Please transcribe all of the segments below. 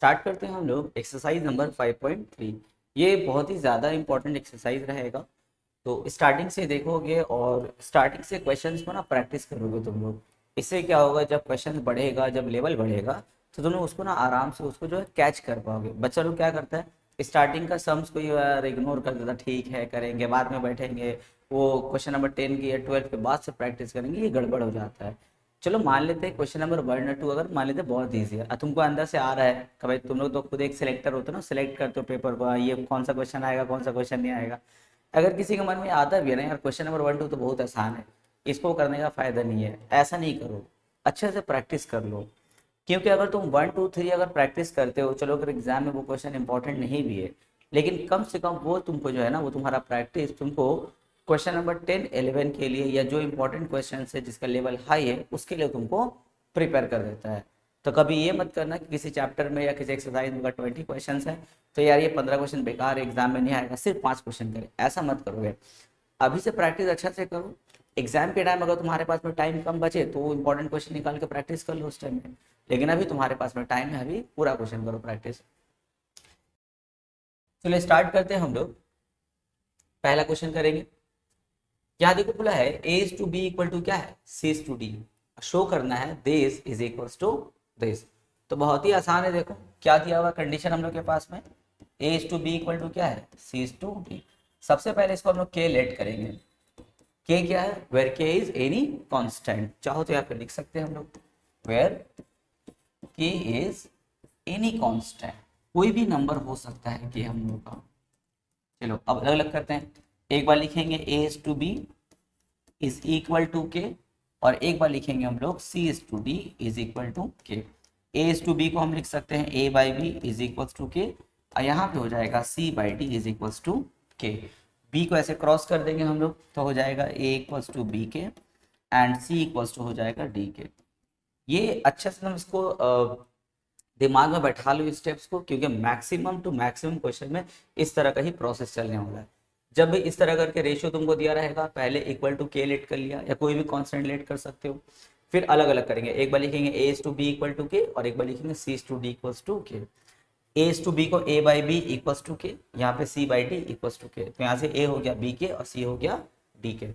Start करते हैं हम लोग एक्सरसाइज नंबर 5.3। ये बहुत ही ज़्यादा इंपॉर्टेंट एक्सरसाइज रहेगा। तो स्टार्टिंग से देखोगे और स्टार्टिंग से क्वेश्चंस को ना प्रैक्टिस करोगे तुम लोग। इससे क्या होगा, जब क्वेश्चन बढ़ेगा, जब लेवल बढ़ेगा, तो तुम लोग उसको ना आराम से उसको जो है कैच कर पाओगे। बच्चा लोग क्या करता है, स्टार्टिंग का सम्स को यार इग्नोर कर देता, ठीक है करेंगे बाद में बैठेंगे, वो क्वेश्चन नंबर 10 की या 12 के बाद से प्रैक्टिस करेंगे, ये गड़बड़ हो जाता है। चलो मान लेते हैं क्वेश्चन नंबर 1 और 2 अगर मान लेते हैं बहुत ईजी है, तुमको अंदर से आ रहा है कि भाई तुम लोग तो खुद एक सिलेक्टर होते हो ना, सिलेक्ट करते हो पेपर को, ये कौन सा क्वेश्चन आएगा कौन सा क्वेश्चन नहीं आएगा। अगर किसी के मन में आता भी है ना यार क्वेश्चन नंबर 1 2 तो बहुत आसान है, इसको करने का फायदा नहीं है, ऐसा नहीं करो। अच्छे से प्रैक्टिस कर लो। क्योंकि अगर तुम 1 2 3 अगर प्रैक्टिस करते हो, चलो अगर एग्जाम में वो क्वेश्चन इंपॉर्टेंट नहीं भी है, लेकिन कम से कम वो तुमको जो है ना, वो तुम्हारा प्रैक्टिस तुमको क्वेश्चन नंबर 10 11 के लिए, या जो इंपॉर्टेंट क्वेश्चन है जिसका लेवल हाई है उसके लिए तुमको प्रिपेयर कर देता है। तो कभी ये मत करना कि किसी चैप्टर में या किसी एक्सरसाइज में 20 क्वेश्चन है तो यार ये 15 क्वेश्चन बेकार है, एग्जाम में नहीं आएगा, सिर्फ 5 क्वेश्चन करे, ऐसा मत करोगे। अभी से प्रैक्टिस अच्छा से करो। एग्जाम के टाइम अगर तुम्हारे पास में टाइम कम बचे तो इंपॉर्टेंट क्वेश्चन निकाल के प्रैक्टिस कर लो उस टाइम में, लेकिन अभी तुम्हारे पास में टाइम है, अभी पूरा क्वेश्चन करो प्रैक्टिस। चलिए स्टार्ट करते हैं हम लोग। पहला क्वेश्चन करेंगे। यहाँ देखो बोला है A is to B equal to क्या है, C is to D. Show करना है this is equals to this. तो बहुत ही आसान है, देखो क्या दिया हुआ कंडीशन हम लोग के पास में, A is to B equal to क्या है, सी इज टू डी। सबसे पहले इसको हम लोग के लेट करेंगे। के क्या है, वेर के इज एनी कांस्टेंट, चाहो तो यहाँ पे लिख सकते हैं हम लोग वेर के इज एनी कांस्टेंट, कोई भी नंबर हो सकता है कि हम लोग का। चलो अब अलग अलग करते हैं। एक बार लिखेंगे A is to B is equal to K, और एक बार लिखेंगे हम लोग C is to D is equal to K. A is to B को हम लिख सकते हैं A by B is equal to K, और यहाँ पे हो जाएगा C by D is equal to K. B को ऐसे क्रॉस कर देंगे हम लोग तो हो जाएगा ए इक्वल्स टू बी के एंड सी इक्वल्स टू हो जाएगा डी के। ये अच्छे से हम इसको दिमाग में बैठा लो स्टेप्स को, क्योंकि मैक्सिमम टू मैक्सिमम क्वेश्चन में इस तरह का ही प्रोसेस चलने वाला है। जब भी इस तरह करके रेशियो तुमको दिया रहेगा, पहले इक्वल टू के लेट कर लिया, या कोई भी कांस्टेंट लेट कर सकते हो, फिर अलग अलग करेंगे। एक बार लिखेंगे A is to B equal to K, और एक बार लिखेंगे C is to D equals to K. A is to B को A by B equals to K, यहाँ पे C by D equals to K, तो यहाँ से ए हो गया बी के और सी हो गया डी के।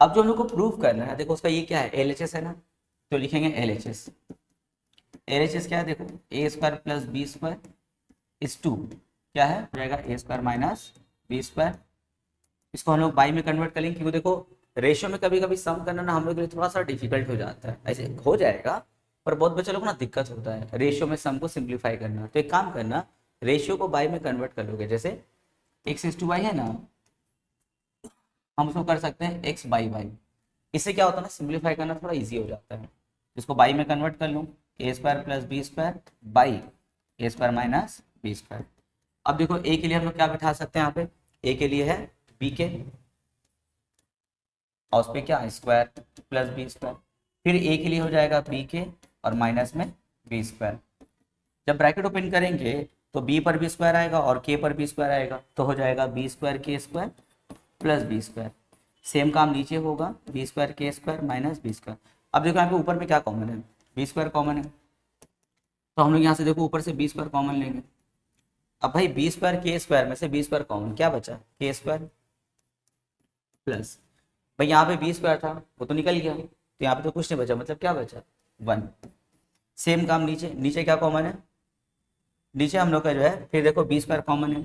अब जो हम लोग को प्रूव करना है, देखो उसका ये क्या है, एल एच एस है ना, तो लिखेंगे L H S. L H S क्या है, देखो A square plus B square is to क्या है, हो जाएगा A square minus B square. इसको हम लोग बाई में कन्वर्ट करेंगे, क्योंकि देखो रेशियो में कभी कभी सम करना ना हम लोग के लिए थोड़ा सा डिफिकल्ट हो जाता है, ऐसे हो जाएगा पर बहुत बच्चे लोग को ना दिक्कत होता है रेशियो में सम को सिंप्लीफाई करना। तो एक काम करना, रेशियो को बाई में कन्वर्ट कर लोगे, जैसे एक्स इज टू वाई है ना, हम उसको कर सकते हैं एक्स बाई वाई। इससे क्या होता है ना, सिंप्लीफाई करना थोड़ा ईजी हो जाता है। इसको बाई में कन्वर्ट कर लूँ, A square plus B square by A square minus B square. अब देखो ए के लिए हम लोग क्या बिठा सकते हैं, यहाँ पे ए के लिए है बी के, और उस पर क्या स्क्वायर प्लस बी स्क्वायर, फिर ए के लिए हो जाएगा बी के और माइनस में बी स्क्वायर। जब ब्रैकेट ओपन करेंगे तो बी पर बी स्क्वायर आएगा और के पर बी स्क्वायर आएगा, तो हो जाएगा बी स्क्वायर के square plus B square. Same काम नीचे होगा, बी स्क्वायर के स्क्वायर माइनस बी स्क्वायर। अब देखो यहाँ पे ऊपर में क्या कॉमन है, बी स्क्वायर कॉमन है, तो हम लोग यहाँ से देखो ऊपर से बी स्क्वायर कॉमन लेंगे। अब भाई बी स्क्वायर के स्क्वायर में से बी स्क्वायर कॉमन, क्या बचा के स्क्वायर प्लस, भाई यहाँ पे बी स्क्वायर था वो तो निकल गया, तो यहाँ पे तो कुछ नहीं बचा, मतलब क्या बचा 1। सेम काम नीचे, नीचे क्या कॉमन है, नीचे हम लोग का जो है फिर देखो बी स्क्वायर कॉमन है,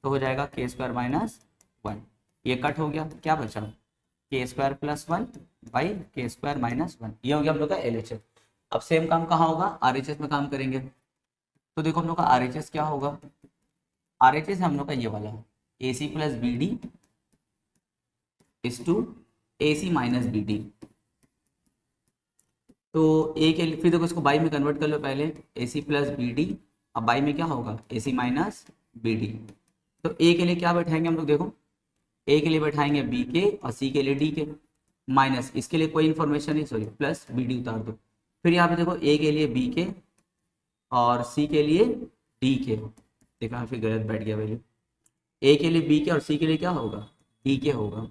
तो हो जाएगा के स्क्वायर माइनस 1। ये कट हो गया, क्या बचा के स्क्वायर प्लस 1 बाई के स्क्वायर माइनस 1। ये हो गया हम लोग का एल एच एस। अब सेम काम कहाँ होगा, आर एच एस में काम करेंगे। तो देखो हम लोग का आर एच एस क्या होगा, आर एच एस हम लोग का ये वाला A C plus B D is to A C minus B D. तो ए के लिए फिर देखो इसको बाई में कन्वर्ट कर लो, पहले ए सी प्लस बी डी, अब बाई में क्या होगा ए सी माइनस बी डी। तो ए के लिए क्या बैठाएंगे हम लोग, देखो ए के लिए बैठाएंगे बी के और सी के लिए डी के, माइनस इसके लिए कोई इन्फॉर्मेशन नहीं, सॉरी प्लस बी डी उतार दो। फिर यहाँ पे देखो ए के लिए बी के और सी के लिए डी के, देखो यहाँ फिर गलत बैठ गया वैल्यू, ए के लिए बी के और सी के लिए क्या होगा डी के होगा,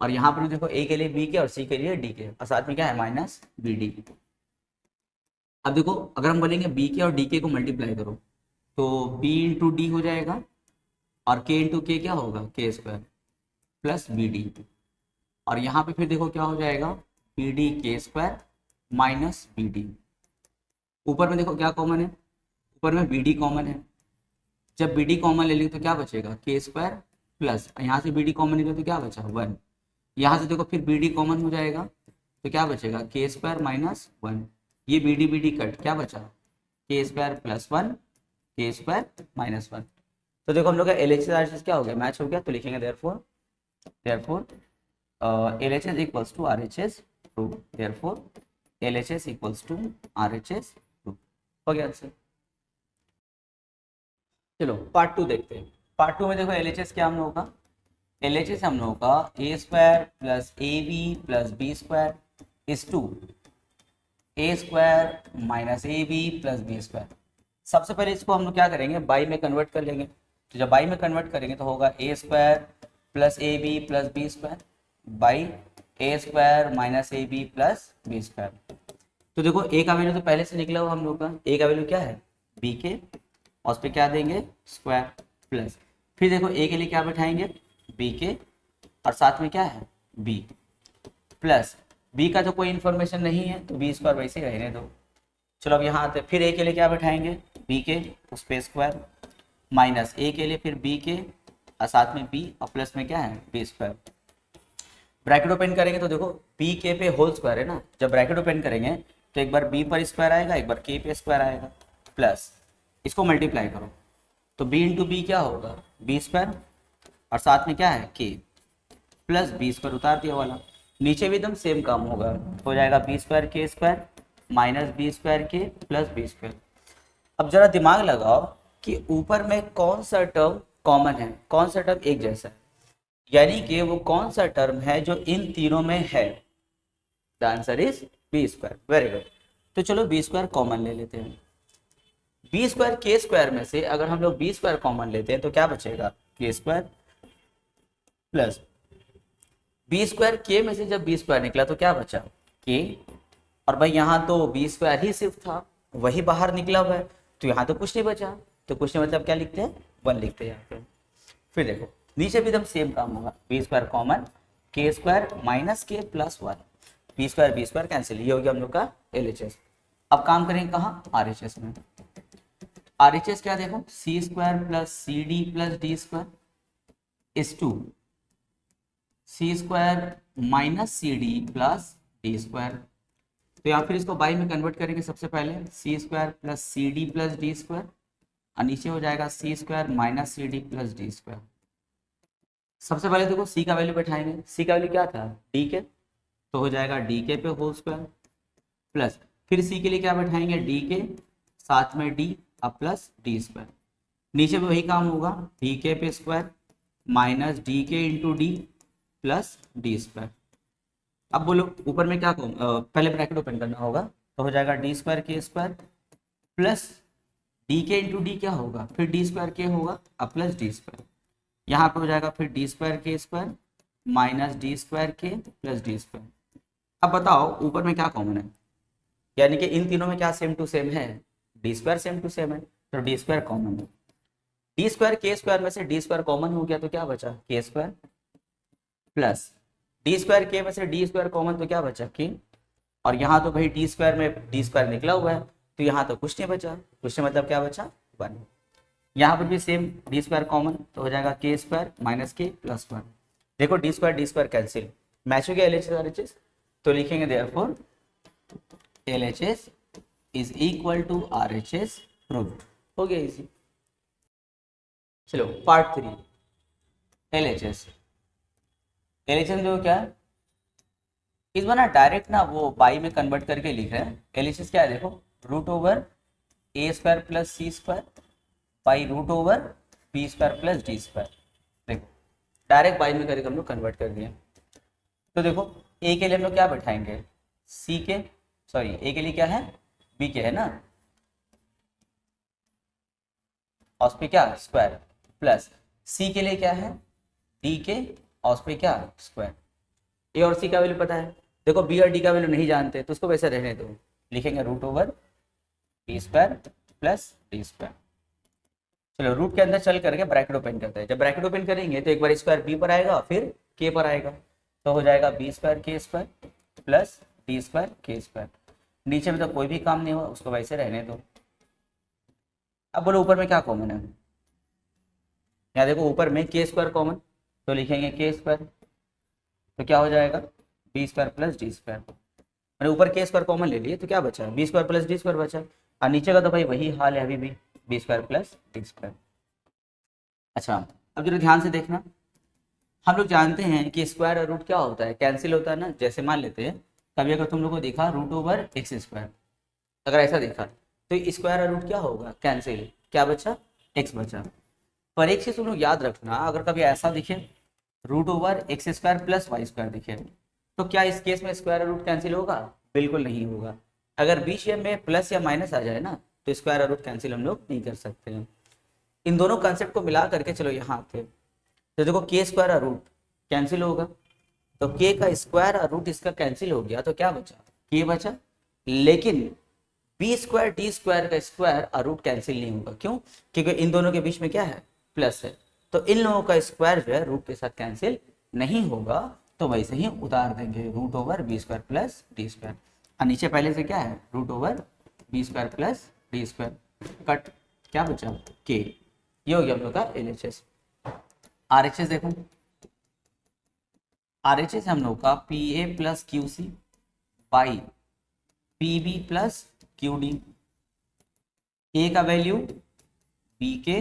और यहाँ पर देखो ए के लिए बी के और सी के लिए डी के, और साथ में क्या है माइनस बी डी। अब देखो अगर हम बोलेंगे बी के और डी के को मल्टीप्लाई करो तो बी इंटू डी हो जाएगा और के इंटू के क्या होगा के स्क्वायर प्लस बी डी। और यहाँ पे फिर देखो क्या हो जाएगा बी डी के स्क्वायर माइनस बी डी। ऊपर में देखो क्या कॉमन है, ऊपर में बी डी कॉमन है। जब बी डी कॉमन ले लेंगे तो क्या बचेगा के स्क्वायर प्लस यहाँ से बी डी कॉमन निकले तो क्या बचा 1। यहाँ से देखो फिर बी डी कॉमन हो जाएगा तो क्या बचेगा के स्क्वायर माइनस 1। ये बी डी कट क्या बचा के स्क्वायर प्लस 1 के स्क्वायर माइनस 1। तो देखो हम लोग का एल एच एस क्या हो गया मैच हो गया। तो लिखेंगे therefore L H S equals to R H S prove. Therefore L H S equals to R H S prove हो गया आंसर। चलो पार्ट 2 देखते हैं। पार्ट 2 में देखो एल एच एस क्या हम लोगों का, एल एच एस हम लोगों का A square plus A B plus B square is to A square minus A B plus B square. सबसे पहले इसको हम लोग क्या करेंगे बाई में कन्वर्ट कर लेंगे। तो जब बाई में कन्वर्ट करेंगे तो होगा A square plus A B plus B square by A square minus A B plus B square. तो देखो ए का वैल्यू तो पहले से निकला हुआ हम लोग का, ए का वैल्यू क्या है बी के और उस पर क्या देंगे स्क्वायर प्लस फिर देखो ए के लिए क्या बैठाएंगे बी के और साथ में क्या है बी प्लस बी का तो कोई इन्फॉर्मेशन नहीं है तो बी स्क्वायर वैसे रहने दो। चलो अब यहाँ आते फिर ए के लिए क्या बैठाएंगे बी के उस पर स्क्वायर माइनस ए के लिए फिर बी के और साथ में बी और प्लस में क्या है बी स्क्वायर। ब्रैकेट ओपन करेंगे तो देखो बी के पे होल स्क्वायर है ना, जब ब्रैकेट ओपन करेंगे तो एक बार बी पर स्क्वायर आएगा एक बार के पे स्क्वायर आएगा प्लस इसको मल्टीप्लाई करो तो बी इंटू बी क्या होगा बी स्क्वायर और साथ में क्या है के प्लस बी स्क्वायर उतार दिया वाला। नीचे भी एकदम सेम काम होगा, हो जाएगा बी स्क्वायर के स्क्वायर माइनस बी स्क्वायर के प्लस बी स्क्वायर। अब जरा दिमाग लगाओ कि ऊपर में कौन सा टर्म कॉमन है, कौन सा टर्म एक जैसा है, यानी कि वो कौन सा टर्म है जो इन तीनों में है। The answer is B square. Very good. तो चलो बी स्क्वायर कॉमन ले लेते हैं। बी स्क्वायर के स्क्वायर में से अगर हम लोग बी स्क्वायर कॉमन लेते हैं तो क्या बचेगा के स्क्वायर प्लस बी स्क्वायर के में से जब बी स्क्वायर निकला तो क्या बचा के और भाई यहाँ तो बी स्क्वायर ही सिर्फ था वही बाहर निकला हुआ है तो यहाँ तो कुछ नहीं बचा। तो कुछ नहीं मतलब क्या लिखते हैं 1 लिखते हैं यहाँ पे। फिर देखो नीचे भी एकदम सेम काम होगा बी स्क्वायर कॉमन के स्क्वायर माइनस के प्लस 1 बी स्क्वायर कैंसिल, ये हो गया हम लोग का एल एच एस। अब काम करेंगे कहाँ आर एच एस में। आर एच एस क्या देखो C square plus C D plus D square is to C square minus C D plus D square. तो या फिर इसको बाई में कन्वर्ट करेंगे सबसे पहले C square plus C D plus D square और नीचे हो जाएगा C square minus C D plus D square. सबसे पहले देखो सी का वैल्यू बैठाएंगे, सी का वैल्यू क्या था डी के तो हो जाएगा डी के पे होल स्क्वायर प्लस फिर सी के लिए क्या बैठाएंगे डी के साथ में डी और प्लस डी स्क्वायर। नीचे में वही काम होगा डी के पे स्क्वायर माइनस डी के into D plus D square. अब बोलो ऊपर में क्या कहूँ पहले ब्रैकेट ओपन करना होगा तो हो जाएगा डी स्क्वायर के स्क्वायर प्लस डी के इंटू डी क्या होगा फिर डी स्क्वायर के होगा और प्लस डी स्क्वायर। यहाँ पे हो जाएगा फिर डी स्क्वायर के स्क्वायर माइनस डी स्क्वायर के प्लस डी स्क्वायर। अब बताओ ऊपर में क्या कॉमन है, यानी कि इन तीनों में क्या सेम टू सेम है D square same to same है तो डी स्क्वायर कॉमन है। डी स्क्वायर के स्क्वायर में से डी स्क्वायर कॉमन हो गया तो क्या बचा के स्क्वायर प्लस डी स्क्वायर के में से डी स्क्वायर कॉमन तो क्या बचा के और यहाँ तो भाई डी स्क्वायर में डी स्क्वायर निकला हुआ है तो यहाँ तो कुछ नहीं बचा, कुछ नहीं मतलब क्या बचा 1। यहाँ पर भी सेम डी स्क्वायर कॉमन तो हो जाएगा के स्क्वायर माइनस के प्लस 1। देखो डी स्क्वायर कैंसिल मैच हो गया L H S R H S. तो लिखेंगे therefore L H S is equal to R H S proved. हो गया इजी। चलो part 3 L H S. L H S जो क्या है इस बार ना डायरेक्ट ना वो बाई में कन्वर्ट करके लिख रहे हैं। एल एच एस क्या है देखो root over A square plus C square by root over B square plus D square. देखो डायरेक्ट बाई में करके हम लोग कन्वर्ट कर दिए। तो देखो ए के लिए हम लोग क्या बैठाएंगे सी के सॉरी ए के लिए क्या है बी के है ना और उस पे क्या स्क्वायर प्लस सी के लिए क्या है डी के और उस पे क्या स्क्वायर। ए और सी का वैल्यू पता है, देखो बी और डी का वैल्यू नहीं जानते तो उसको वैसे रहने दो। लिखेंगे root over D square plus D square. चलो रूट के अंदर चल करके ब्रैकेट ओपन करते हैं। जब ब्रैकेट ओपन करेंगे तो एक बार स्क्वायर बी पर आएगा फिर के पर आएगा, तो हो जाएगा बी स्क्वायर के स्क्वायर प्लस डी स्क्वायर के स्क्वायर। नीचे में तो कोई भी काम नहीं हुआ, उसको वैसे रहने दो। अब बोलो ऊपर में क्या कॉमन है। यहाँ देखो ऊपर में के स्क्वायर कॉमन, तो लिखेंगे के स्क्वायर, तो क्या हो जाएगा B square plus D square. मैंने ऊपर के स्क्वायर कॉमन ले लिए तो क्या बचा, B square plus D square बचा। और नीचे का तो भाई वही हाल है अभी भी, B square plus D square. अच्छा अब जरा ध्यान से देखना, हम लोग जानते हैं कि स्क्वायर और रूट क्या होता है, कैंसिल होता है ना। जैसे मान लेते हैं कभी अगर तुम लोग को देखा रूट ओवर एक्स स्क्वायर, अगर ऐसा देखा तो स्क्वायर और रूट क्या होगा, कैंसिल, क्या बचा एक्स बचा। पर एक चीज तुम लोग याद रखना, अगर कभी ऐसा दिखे root over X square plus Y square दिखे, तो क्या इस केस में स्क्वायर और रूट कैंसिल होगा, बिल्कुल नहीं होगा। अगर बीच में प्लस या माइनस आ जाए ना तो स्क्वायर और रूट कैंसिल हम लोग नहीं कर सकते हैं। इन दोनों कंसेप्ट को मिला करके चलो यहाँ आते, तो देखो के स्क्वायर और रूट कैंसिल होगा, तो के का स्क्वायर और रूट इसका कैंसिल हो गया, तो क्या बचा के बचा। लेकिन बी स्क्वायर डी स्क्वायर का स्क्वायर और रूट कैंसिल नहीं होगा, क्यों, क्योंकि इन दोनों के बीच में क्या है प्लस है, तो इन लोगों का स्क्वायर जो है रूट के साथ कैंसिल नहीं होगा, तो वैसे ही उतार देंगे root over B square plus D square. और नीचे पहले से क्या है root over B square plus D square, cut क्या बचा के। ये हो गया हम लोग का एलएचएस। आरएचएस देखो, आरएचएस हम लोग का P A plus Q C by P B plus Q D. A का वैल्यू बी के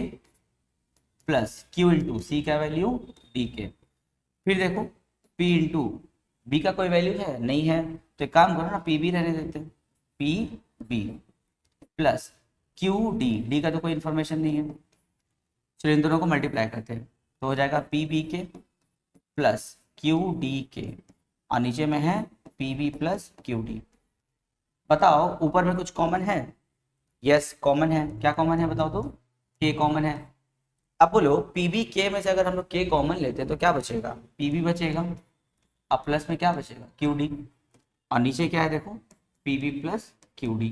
प्लस क्यू इंटू सी का वैल्यू डी के। फिर देखो पी इंटू बी का कोई वैल्यू है नहीं है, तो एक काम करो ना पी बी रहने देते हैं, P B plus Q D, D का तो कोई इन्फॉर्मेशन नहीं है। चलो इन दोनों को मल्टीप्लाई करते हैं, तो हो जाएगा पी बी के प्लस क्यू डी के, और नीचे में है P B plus Q D. बताओ ऊपर में कुछ कॉमन है, यस कॉमन है, क्या कॉमन है बताओ तो, के कॉमन है। अब बोलो पी बी के में से अगर हम लोग के कॉमन लेते हैं तो क्या बचेगा, पी बी बचेगा, अब प्लस में क्या बचेगा क्यू डी, और नीचे क्या है देखो P B plus Q D.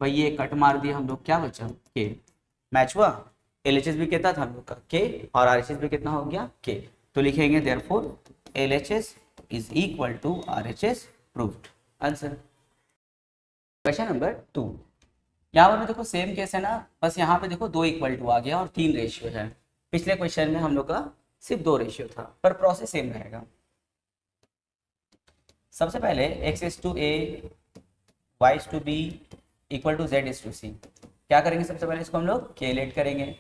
भाई ये कट मार दिया हम लोग, क्या बचा के, मैच हुआ। एलएचएस भी कितना था हम लोग का के, और आरएचएस भी कितना हो गया के, तो लिखेंगे therefore LHS is equal to RHS, proved answer. Question number 2, यहाँ पर देखो सेम केस है ना, बस यहाँ पे देखो 2 इक्वल टू आ गया और 3 रेशियो है। पिछले क्वेश्चन में हम लोग का सिर्फ 2 रेशियो था, पर प्रोसेस सेम रहेगा। सबसे पहले x is to A y is to B equal to z is to C. क्या करेंगे सबसे पहले इसको हम लोग केलेट करेंगे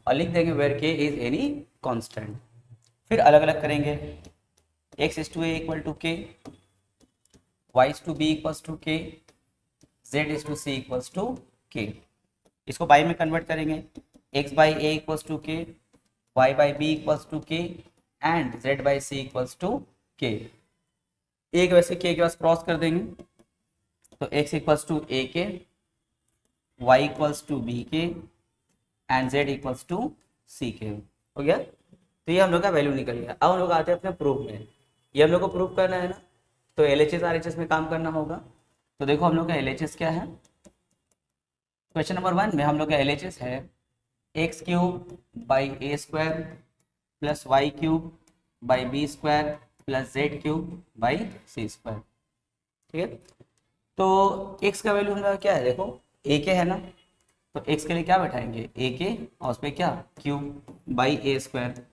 और लिख देंगे where k is any constant. फिर अलग अलग करेंगे, x is to A equal to k, y is to B equals to k, z is to C equals to k। इसको बाई में कन्वर्ट करेंगे, x by A equals to k, y by B equals to k and z by C equals to k। एक वैसे k के पास cross कर देंगे, तो x equals to ए के, y इक्वल्स टू बी के एंड z इक्वल्स टू सी के। हो गया, तो ये हम लोग का वैल्यू निकल गया। अब हम लोग आते हैं अपने प्रूफ में, ये हम लोग को प्रूफ करना है ना, तो एलएचएस आरएचएस में काम करना होगा। तो देखो हम लोग का एलएचएस क्या है, क्वेश्चन नंबर 1 में हम लोग का एलएचएस है X cube by A square plus Y cube by B square plus Z cube by C square. ठीक है, तो x का वैल्यू हमारा क्या है देखो a के है ना, तो x के लिए क्या बैठाएंगे a के और उस पर क्या cube by A square,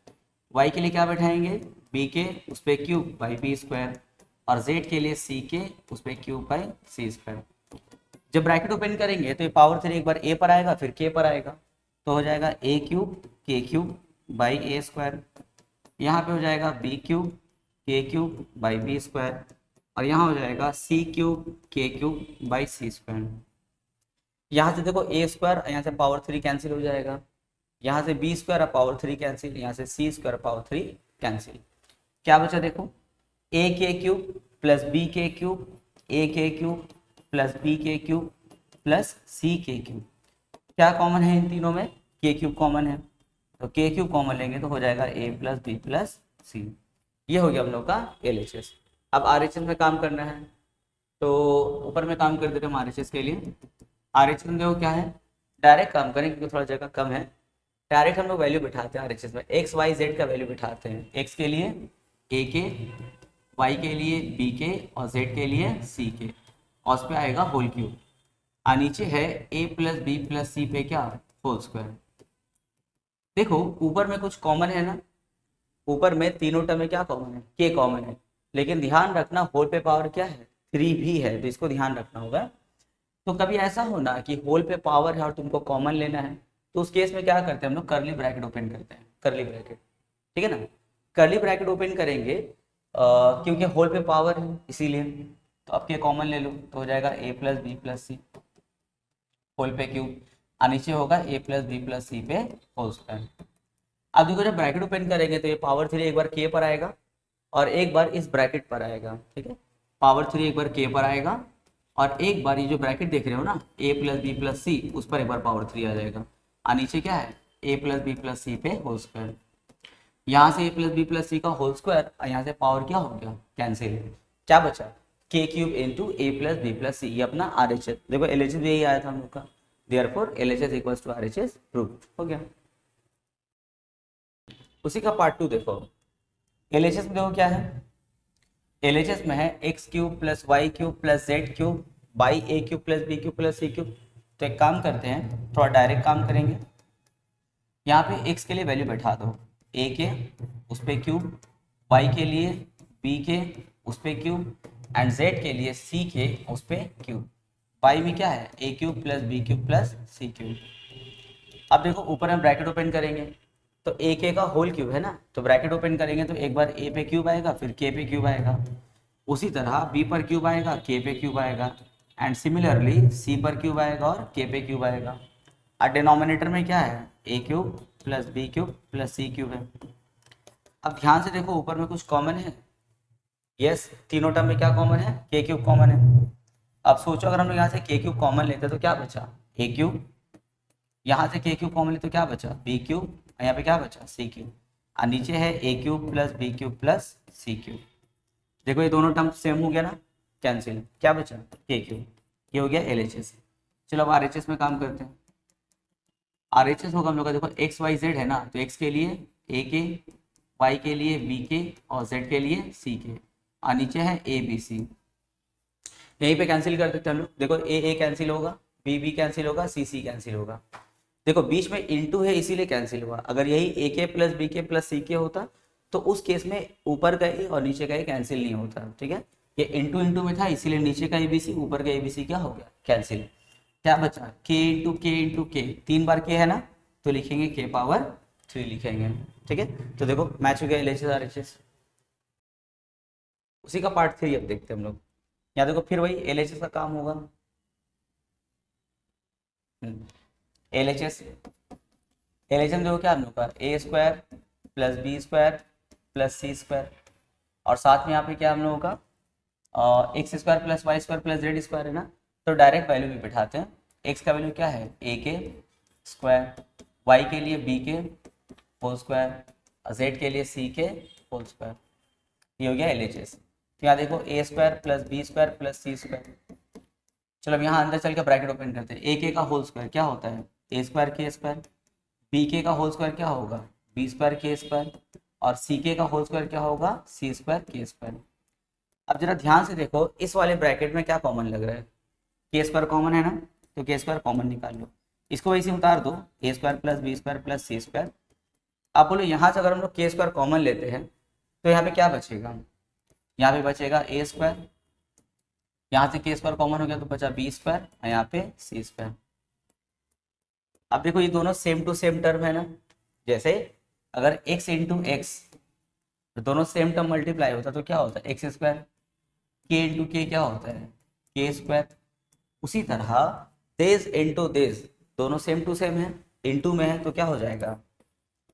y के लिए क्या बैठाएंगे b के उस पर क्यूब बाई बी स्क्वायर, और z के लिए c के उस पर क्यूब बाई सी स्क्वायर। जब ब्रैकेट ओपन करेंगे तो ये पावर 3 एक बार a पर आएगा फिर k पर आएगा, तो हो जाएगा a cube k cube by A square, यहाँ पे हो जाएगा b cube k cube by B square, और यहाँ हो जाएगा c cube k cube by C square. यहाँ से देखो a स्क्वायर, यहाँ से पावर 3 कैंसिल हो जाएगा, यहाँ से b स्क्वायर पावर 3 कैंसिल, यहाँ से c स्क्वायर पावर 3 कैंसिल। क्या बचा देखो a के क्यूब प्लस b के क्यूब, a के क्यूब प्लस b के क्यूब प्लस c के क्यूब। क्या कॉमन है इन तीनों में, k क्यूब कॉमन है, तो k क्यूब कॉमन लेंगे तो हो जाएगा a प्लस बी प्लस सी। ये हो गया हम लोग का एलएचएस। अब आरएचएस में काम करना है, तो ऊपर में काम कर देते हैं हम आरएचएस के लिए। RHS में देखो क्या है, डायरेक्ट काम करें क्योंकि थोड़ा जगह कम है, डायरेक्ट हम लोग वैल्यू बिठाते हैं RHS में, एक्स वाई जेड का वैल्यू बिठाते हैं, एक्स के लिए ए के, वाई के लिए बी के और जेड के लिए सी के, और उस पर आएगा होल क्यूब, और नीचे है ए प्लस बी प्लस सी पे क्या, होल स्क्वायर। देखो ऊपर में कुछ कॉमन है ना, ऊपर में तीनों टर्म में क्या कॉमन है, के कॉमन है, लेकिन ध्यान रखना होल पे पावर क्या है, 3 भी है, तो इसको ध्यान रखना होगा। तो कभी ऐसा हो ना कि होल पे पावर है और तुमको कॉमन लेना है, तो उस केस में क्या करते हैं हम लोग, करली ब्रैकेट ओपन करते हैं, करली ब्रैकेट, ठीक है ना, करली ब्रैकेट ओपन करेंगे क्योंकि होल पे पावर है इसीलिए, तो अब के कॉमन ले लो तो हो जाएगा A plus B plus C whole पे क्यूब, और नीचे होगा ए प्लस बी प्लस सी पे होल स्क्वायर। अब देखो जब ब्रैकेट ओपन करेंगे तो ये पावर 3 एक बार के पर आएगा और एक बार इस ब्रैकेट पर आएगा, ठीक है, पावर 3 एक बार के पर आएगा और एक बार ये जो ब्रैकेट देख रहे हो ना ए प्लस बी प्लस सी, उस पर एक बार पावर 3 आ जाएगा, और नीचे क्या है ए प्लस बी प्लस सी पे होल स्क्वायर। यहाँ से ए प्लस बी प्लस सी का होल स्क्वायर और यहाँ से पावर क्या हो गया, कैंसिल, क्या बचा, के क्यूब इंटू ए प्लस बी प्लस सी, ये अपना RHS, देखो LHS भी यही आया था हम लोग का, therefore LHS equals to RHS prove हो गया। उसी का पार्ट 2 देखो, LHS में देखो क्या है, LHS में है X cube plus Y cube plus Z cube by A cube plus B cube plus C cube. तो एक काम करते हैं, थोड़ा डायरेक्ट काम करेंगे, यहाँ पे x के लिए वैल्यू बैठा दो, a के उस पर क्यूब, y के लिए b के उस पर क्यूब एंड z के लिए c के उस पर क्यूब। y में क्या है a cube plus B cube plus C cube. अब देखो ऊपर हम ब्रैकेट ओपन करेंगे तो a के का होल क्यूब है ना, तो ब्रैकेट ओपन करेंगे तो एक बार a पे क्यूब आएगा फिर k पे क्यूब आएगा, उसी तरह b पर क्यूब आएगा k पे क्यूब आएगा एंड सिमिलरली c पर क्यूब आएगा और k पे क्यूब आएगा। और डिनोमिनेटर में क्या है A cube plus B cube plus C cube है। अब ध्यान से देखो ऊपर में कुछ कॉमन है, यस तीनों टर्म में क्या कॉमन है, के क्यूब कॉमन है। अब सोचो अगर हम लोग यहाँ से के क्यूब कॉमन लेते तो क्या बचा, ए क्यूब, यहाँ से के क्यूब कॉमन लेते तो क्या बचा, बी क्यूब, और यहाँ पे क्या बचा, सी क्यूब, और नीचे है A cube plus B cube plus C cube. देखो ये दोनों टर्म सेम हो गया ना, कैंसिल, क्या बचा, के क्यूब, ये हो गया LHS। चलो अब RHS में काम करते हैं। RHS होगा हम लोग का, देखो एक्स वाई जेड है ना, तो एक्स के लिए ए के, वाई के लिए बी के और जेड के लिए सी के, और नीचे है ए बी सी। यहीं पे कैंसिल कर देते हैं हम लोग, देखो ए कैंसिल होगा, बी बी कैंसिल होगा, सी सी कैंसिल होगा। देखो बीच में इनटू है इसीलिए कैंसिल हुआ, अगर यही ए के प्लस बी के प्लस सी के होता तो उस केस में ऊपर का ए और नीचे का ए कैंसिल नहीं होता, ठीक है, ये इंटू इंटू में था इसीलिए नीचे का ABC ऊपर का ABC क्या हो गया, कैंसिल। क्या बचा, के इंटू के 3 बार के है ना, तो लिखेंगे के पावर 3 लिखेंगे, ठीक है। तो देखो मैच हो गया LHS RHS। उसी का पार्ट 3 अब देखते हैं हम लोग, यहाँ देखो फिर वही LHS का काम होगा। LHS में देखो क्या हम लोग का A square plus B square plus C square, और साथ में यहाँ पे क्या हम लोगों का X square plus Y square plus Z square है ना, तो डायरेक्ट वैल्यू भी बैठाते हैं। एक्स का वैल्यू क्या है ए के स्क्वायर, वाई के लिए बी के होल स्क्वायर, जेड के लिए सी के होल स्क्वायर, ये हो गया LHS। तो यहाँ देखो A square plus B square plus C square. चलो अब यहाँ अंदर चल के ब्रैकेट ओपन करते हैं, ए के का होल स्क्वायर क्या होता है ए स्क्वायर के स्क्वायर, बी के का होल स्क्वायर क्या होगा बी स्क्वायर के स्क्वायर, और सी के का होल स्क्वायर क्या होगा सी स्क्वायर के स्क्वायर। अब जरा ध्यान से देखो इस वाले ब्रैकेट में क्या कॉमन लग रहा है, के स्क्वायर कॉमन है ना, तो के स्क्वायर कॉमन निकाल लो, इसको वैसे उतार दो A square plus B square plus C square. आप बोलो यहाँ से अगर हम लोग के स्क्वायर कॉमन लेते हैं तो यहाँ पे क्या बचेगा, यहाँ पे बचेगा ए स्क्वायर, यहाँ से के स्क्वायर कॉमन हो गया तो बचा बी स्क्वायर और यहाँ पे सी स्क्वायर। अब देखो ये दोनों सेम टू सेम टर्म है ना, जैसे अगर x इंटू एक्स दोनों सेम टर्म मल्टीप्लाई होता तो क्या होता है एक्स स्क्वायर, के इंटू के क्या होता है के स्क्वायर। उसी तरह देश इंटू देश दोनों सेम टू सेम है, इंटू में है तो क्या हो जाएगा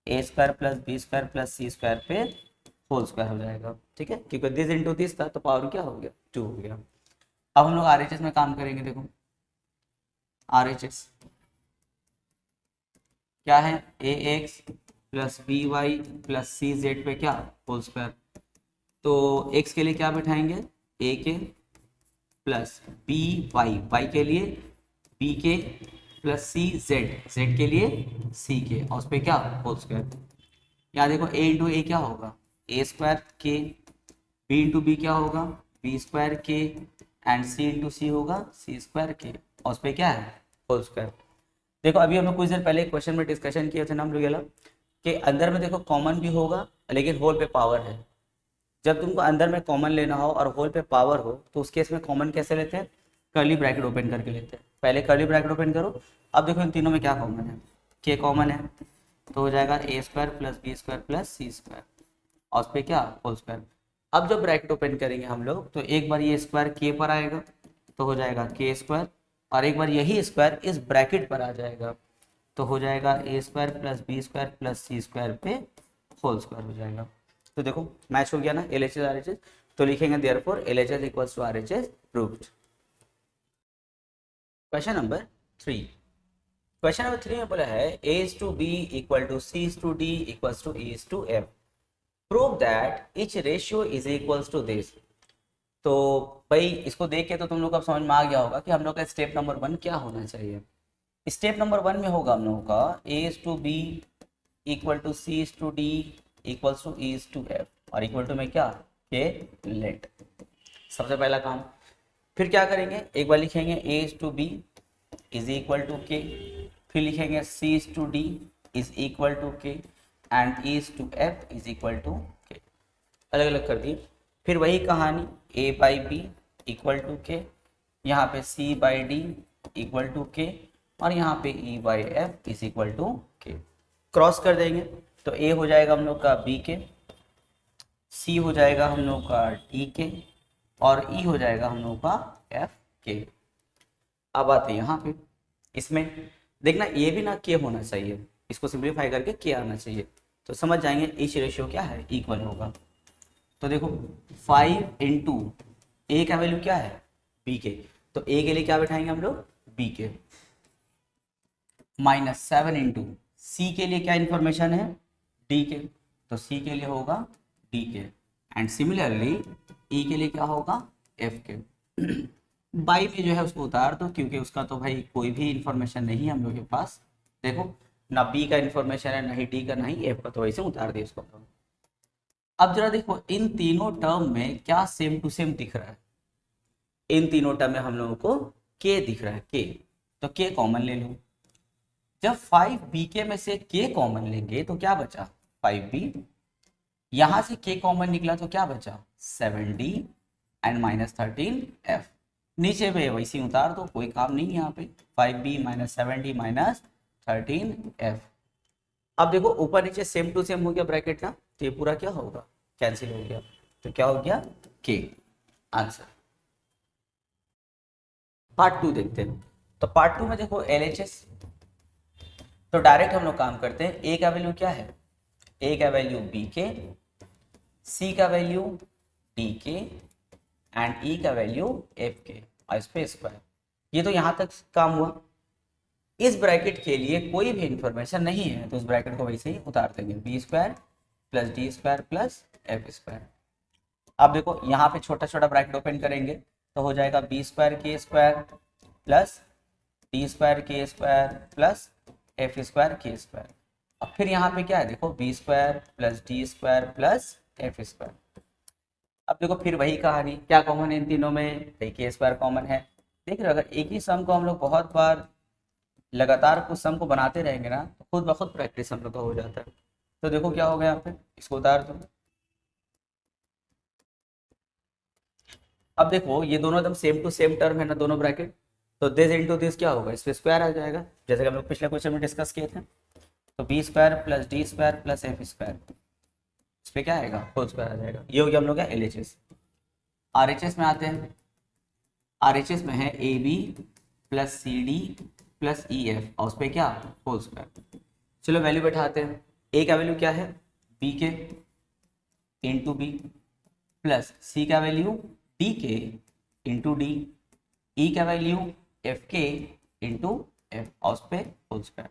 A square plus B square plus C square पे होल स्क्वायर हो जाएगा, ठीक है, क्योंकि दिस इंटू दिस था तो पावर क्या हो गया 2 हो गया। अब हम लोग RHS में काम करेंगे, देखो RHS क्या है A X plus B Y plus C Z पे क्या होल स्क्वायर। तो x के लिए क्या बैठाएंगे ए के प्लस बी वाई, वाई के लिए बी के प्लस सी जेड, जेड के लिए सी के, और उस पर क्या होल स्क्वायर। यहाँ देखो ए इंटू ए क्या होगा, ए स्क्वायर के, बी इंटू बी क्या होगा, बी स्क्वायर के, एंड सी इंटू सी होगा सी स्क्वायर के, और उस पर क्या है होल स्क्वायर। देखो अभी हम लोग कुछ देर पहले क्वेश्चन में डिस्कशन किए थे ना हम लोग, ये कि अंदर में देखो कॉमन भी होगा लेकिन होल पे पावर है। जब तुमको अंदर में कॉमन लेना हो और होल पे पावर हो तो उस केस में कॉमन कैसे लेते हैं, कर्ली ब्रैकेट ओपन करके लेते हैं। पहले कर्ली ब्रैकेट ओपन करो, अब देखो इन तीनों में क्या कॉमन है, के कॉमन है, तो हो जाएगा A square plus B square plus C square, और उस पर क्या होल स्क्वायर। अब जब ब्रैकेट ओपन करेंगे हम लोग तो एक बार ये स्क्वायर के पर आएगा तो हो जाएगा के स्क्वायर, और एक बार यही स्क्वायर इस ब्रैकेट पर आ जाएगा तो हो जाएगा A square plus B square plus C square पे होल स्क्वायर हो जाएगा। तो देखो मैच हो गया ना L H S R H S, तो लिखेंगे therefore L H S equals to R H S proved. Question number 3, question number 3 में बोला है a is to b equal to c is to d equals to e is to f, prove that each ratio is equals to this। तो भाई इसको देख के तो तुम लोग को अब समझ में आ गया होगा कि हम लोग का स्टेप नंबर 1 क्या होना चाहिए। स्टेप नंबर 1 में होगा हम लोगों का a is to b equal to c is to d equals to e is to f, और इक्वल टू में क्या के लेट, सबसे पहला काम। फिर क्या करेंगे, एक बार लिखेंगे a is to b is equal to K, फिर लिखेंगे c is to d is equal to K, and e is to f is equal to K, अलग अलग कर दिए। फिर वही कहानी a by B equal to K, यहाँ पे c by D equal to K, और यहाँ पे e by F is equal to K. Cross कर देंगे तो a हो जाएगा हम लोग का b के, c हो जाएगा हम लोग का d के, और e हो जाएगा हम लोग का f के। अब आते हैं यहाँ पे, इसमें देखना ये भी ना के होना चाहिए, इसको सिंप्लीफाई करके के आना चाहिए, तो समझ जाएंगे ईच रेशियो क्या है इक्वल होगा। तो देखो 5 इंटू ए का वैल्यू क्या है बी के, तो ए के लिए क्या बैठाएंगे हम लोग बी के, माइनस 7 इंटू सी के लिए क्या इंफॉर्मेशन है डी के, तो सी के लिए होगा डी के, एंड सिमिलरली ई के लिए क्या होगा एफ के। बाई में जो है उसको उतार दो क्योंकि उसका तो भाई कोई भी इंफॉर्मेशन नहीं है हम लोग के पास। देखो ना बी का इंफॉर्मेशन है, ना ही डी का, ना ही एफ का, तो वैसे उतार दिए उसको। अब जरा देखो इन तीनों टर्म में क्या सेम टू सेम दिख रहा है, इन तीनों टर्म में हम लोगों को के दिख रहा है के, तो के कॉमन ले लो। जब 5b के में से के कॉमन लेंगे तो क्या बचा 5b, यहां से के कॉमन निकला तो क्या बचा 7d एंड माइनस 13f, नीचे पे वैसे उतार दो कोई काम नहीं यहाँ पे, 5b minus 7d minus 13f। अब देखो ऊपर नीचे सेम टू सेम हो गया ब्रैकेट ना, तो ये पूरा क्या होगा कैंसिल हो गया, तो क्या हो गया के आंसर। पार्ट 2 देखते हैं, तो पार्ट 2 में देखो LHS, तो डायरेक्ट हम लोग काम करते हैं। ए का वैल्यू क्या है, ए का वैल्यू बी के, सी का वैल्यू डी के, एंड ई का वैल्यू एफ के, और इस पे स्क्वायर। ये तो यहाँ तक काम हुआ। इस ब्रैकेट के लिए कोई भी इंफॉर्मेशन नहीं है तो उस ब्रैकेट को वैसे ही उतार देंगे, B square plus D square plus F square. अब देखो यहाँ पे छोटा छोटा ब्रैकेट ओपन करेंगे तो हो जाएगा बी स्क्वायर के स्क्वायर प्लस डी स्क्वायर के स्क्वायर प्लस एफ स्क्वायर के स्क्वायर। अब फिर यहाँ पे क्या है देखो B square plus D square plus F square. अब देखो फिर वही कहानी, क्या कॉमन है इन तीनों में, के स्क्वायर कॉमन है। देख रहे हो अगर एक ही सम को हम लोग बहुत बार लगातार कुछ सम को बनाते रहेंगे ना तो खुद ब खुद प्रैक्टिस हम लोग का हो जाता है। तो देखो क्या हो गया यहाँ पे, इसको उतार दो। अब देखो ये दोनों एकदम सेम टू सेम टर्म है ना दोनों ब्रैकेट, तो दिस इंटू दिस क्या होगा, इस पे स्क्वायर आ जाएगा, जैसे कि हम लोग पिछले क्वेश्चन में डिस्कस किए थे। तो B square plus D square plus F square, इस पे क्या आएगा होल स्क्वायर आ जाएगा। ये हो गया हम लोग का LHS। RHS में आते हैं, RHS में है A B plus C D plus E F, और उस पर क्या होल स्क्वायर। चलो वैल्यू बैठाते हैं, ए का वैल्यू क्या है बी के इंटू बी, प्लस सी का वैल्यू डी के इंटू डी, ई का वैल्यू एफ के इंटू एफ, और उस पर होल स्क्वायर।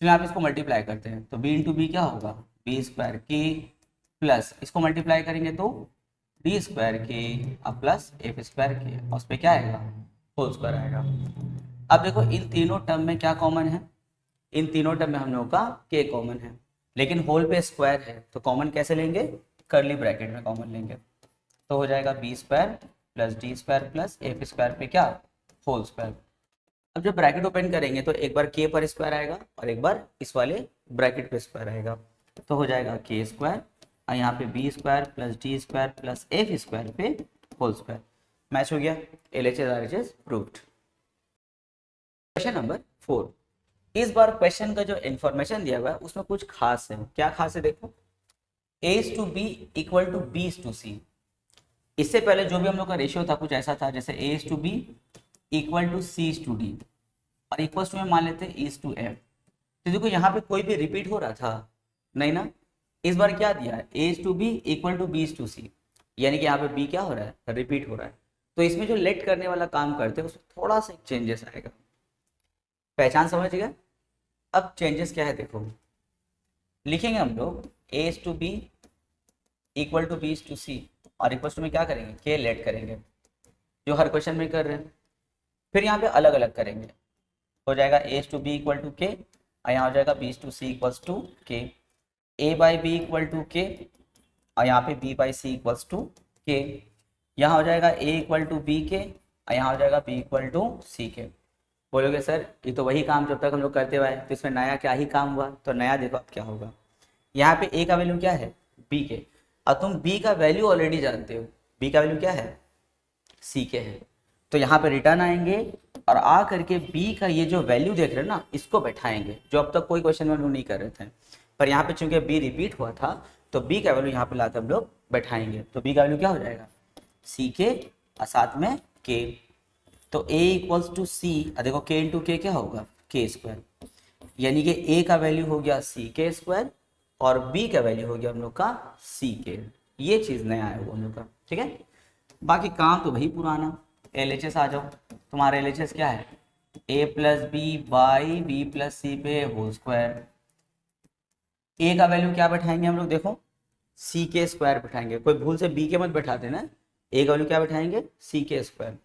चलिए आप इसको मल्टीप्लाई करते हैं, तो बी इंटू बी क्या होगा बी स्क्वायर के, प्लस इसको मल्टीप्लाई करेंगे तो डी स्क्वायर के, अब प्लस एफ स्क्वायर के, और उस पर क्या आएगा होल स्क्वायर आएगा। अब देखो इन तीनों टर्म में क्या कॉमन है, इन तीनों टर्म में हम लोगों का के कॉमन है, लेकिन होल पे स्क्वायर है तो कॉमन कैसे लेंगे, कर्ली ब्रैकेट में कॉमन लेंगे। तो हो जाएगा B square plus D square plus F square पे क्या, होल स्क्वायर। अब जब ब्रैकेट ओपन करेंगे तो एक बार के पर स्क्वायर आएगा और एक बार इस वाले ब्रैकेट पे स्क्वायर आएगा, तो हो जाएगा के स्क्वायर और यहाँ पे B square plus D square plus F square पे होल स्क्वायर। मैच हो गया, LHS RHS proved. Question number 4, इस बार क्वेश्चन का जो इन्फॉर्मेशन दिया हुआ है उसमें कुछ खास है। क्या खास है देखो, a to B equal to B to C. इससे पहले जो भी हम लोग का रेशियो था कुछ ऐसा था, जैसे a to B equal to C to D और इक्वल टू में मान लेते हैं इज टू एफ। तो देखो यहाँ पे कोई भी रिपीट हो रहा था नहीं ना, इस बार क्या दिया है, a to B equal to B to C, यानी कि यहाँ पे b क्या हो रहा है, रिपीट हो रहा है। तो इसमें जो लेट करने वाला काम करते हैं उसमें थोड़ा सा चेंजेस आएगा, पहचान समझ गया। अब चेंजेस क्या है देखो, लिखेंगे हम लोग a to B equal to B to C और इक्वल टू में क्या करेंगे, के लेट करेंगे जो हर क्वेश्चन में कर रहे हैं। फिर यहाँ पे अलग अलग करेंगे, हो जाएगा a to B equal to K और यहाँ हो जाएगा b to C equals to K, a by B equal to K और यहाँ पे b by C equals to K, यहाँ हो जाएगा a इक्वल टू बी के और यहाँ हो जाएगा b इक्वल टू सी के। बोलोगे सर ये तो वही काम जब तक हम लोग करते हुए आए, तो इसमें नया क्या ही काम हुआ, तो नया देखो अब क्या होगा। यहाँ पे a का वैल्यू क्या है, b के, और तुम b का वैल्यू ऑलरेडी जानते हो, b का वैल्यू क्या है, c के है। तो यहाँ पे रिटर्न आएंगे और आ करके b का ये जो वैल्यू देख रहे हैं ना इसको बैठाएंगे, जो अब तक कोई क्वेश्चन में हम लोग नहीं कर रहे थे। पर यहाँ पे चूंकि b रिपीट हुआ था तो b का वैल्यू यहाँ पे लाकर हम लोग बैठाएंगे, तो b का वैल्यू क्या हो जाएगा, c के और साथ में k। तो a इक्वल्स टू सी, देखो k इंटू के क्या होगा, के स्क्वायर, यानी कि a का वैल्यू हो गया सी के स्क्वायर और b का वैल्यू हो गया हम लोग का सी के। ये चीज नया है वो हम लोग का, ठीक है। बाकी काम तो वही पुराना। एलएचएस आ जाओ, तुम्हारा एलएचएस क्या है, a plus B by B plus C पे होल स्क्वायर। a का वैल्यू क्या बैठाएंगे हम लोग देखो, सी के स्क्वायर बैठाएंगे, कोई भूल से b के मत बैठा देना, a का वैल्यू क्या बैठाएंगे, सी के स्क्वायर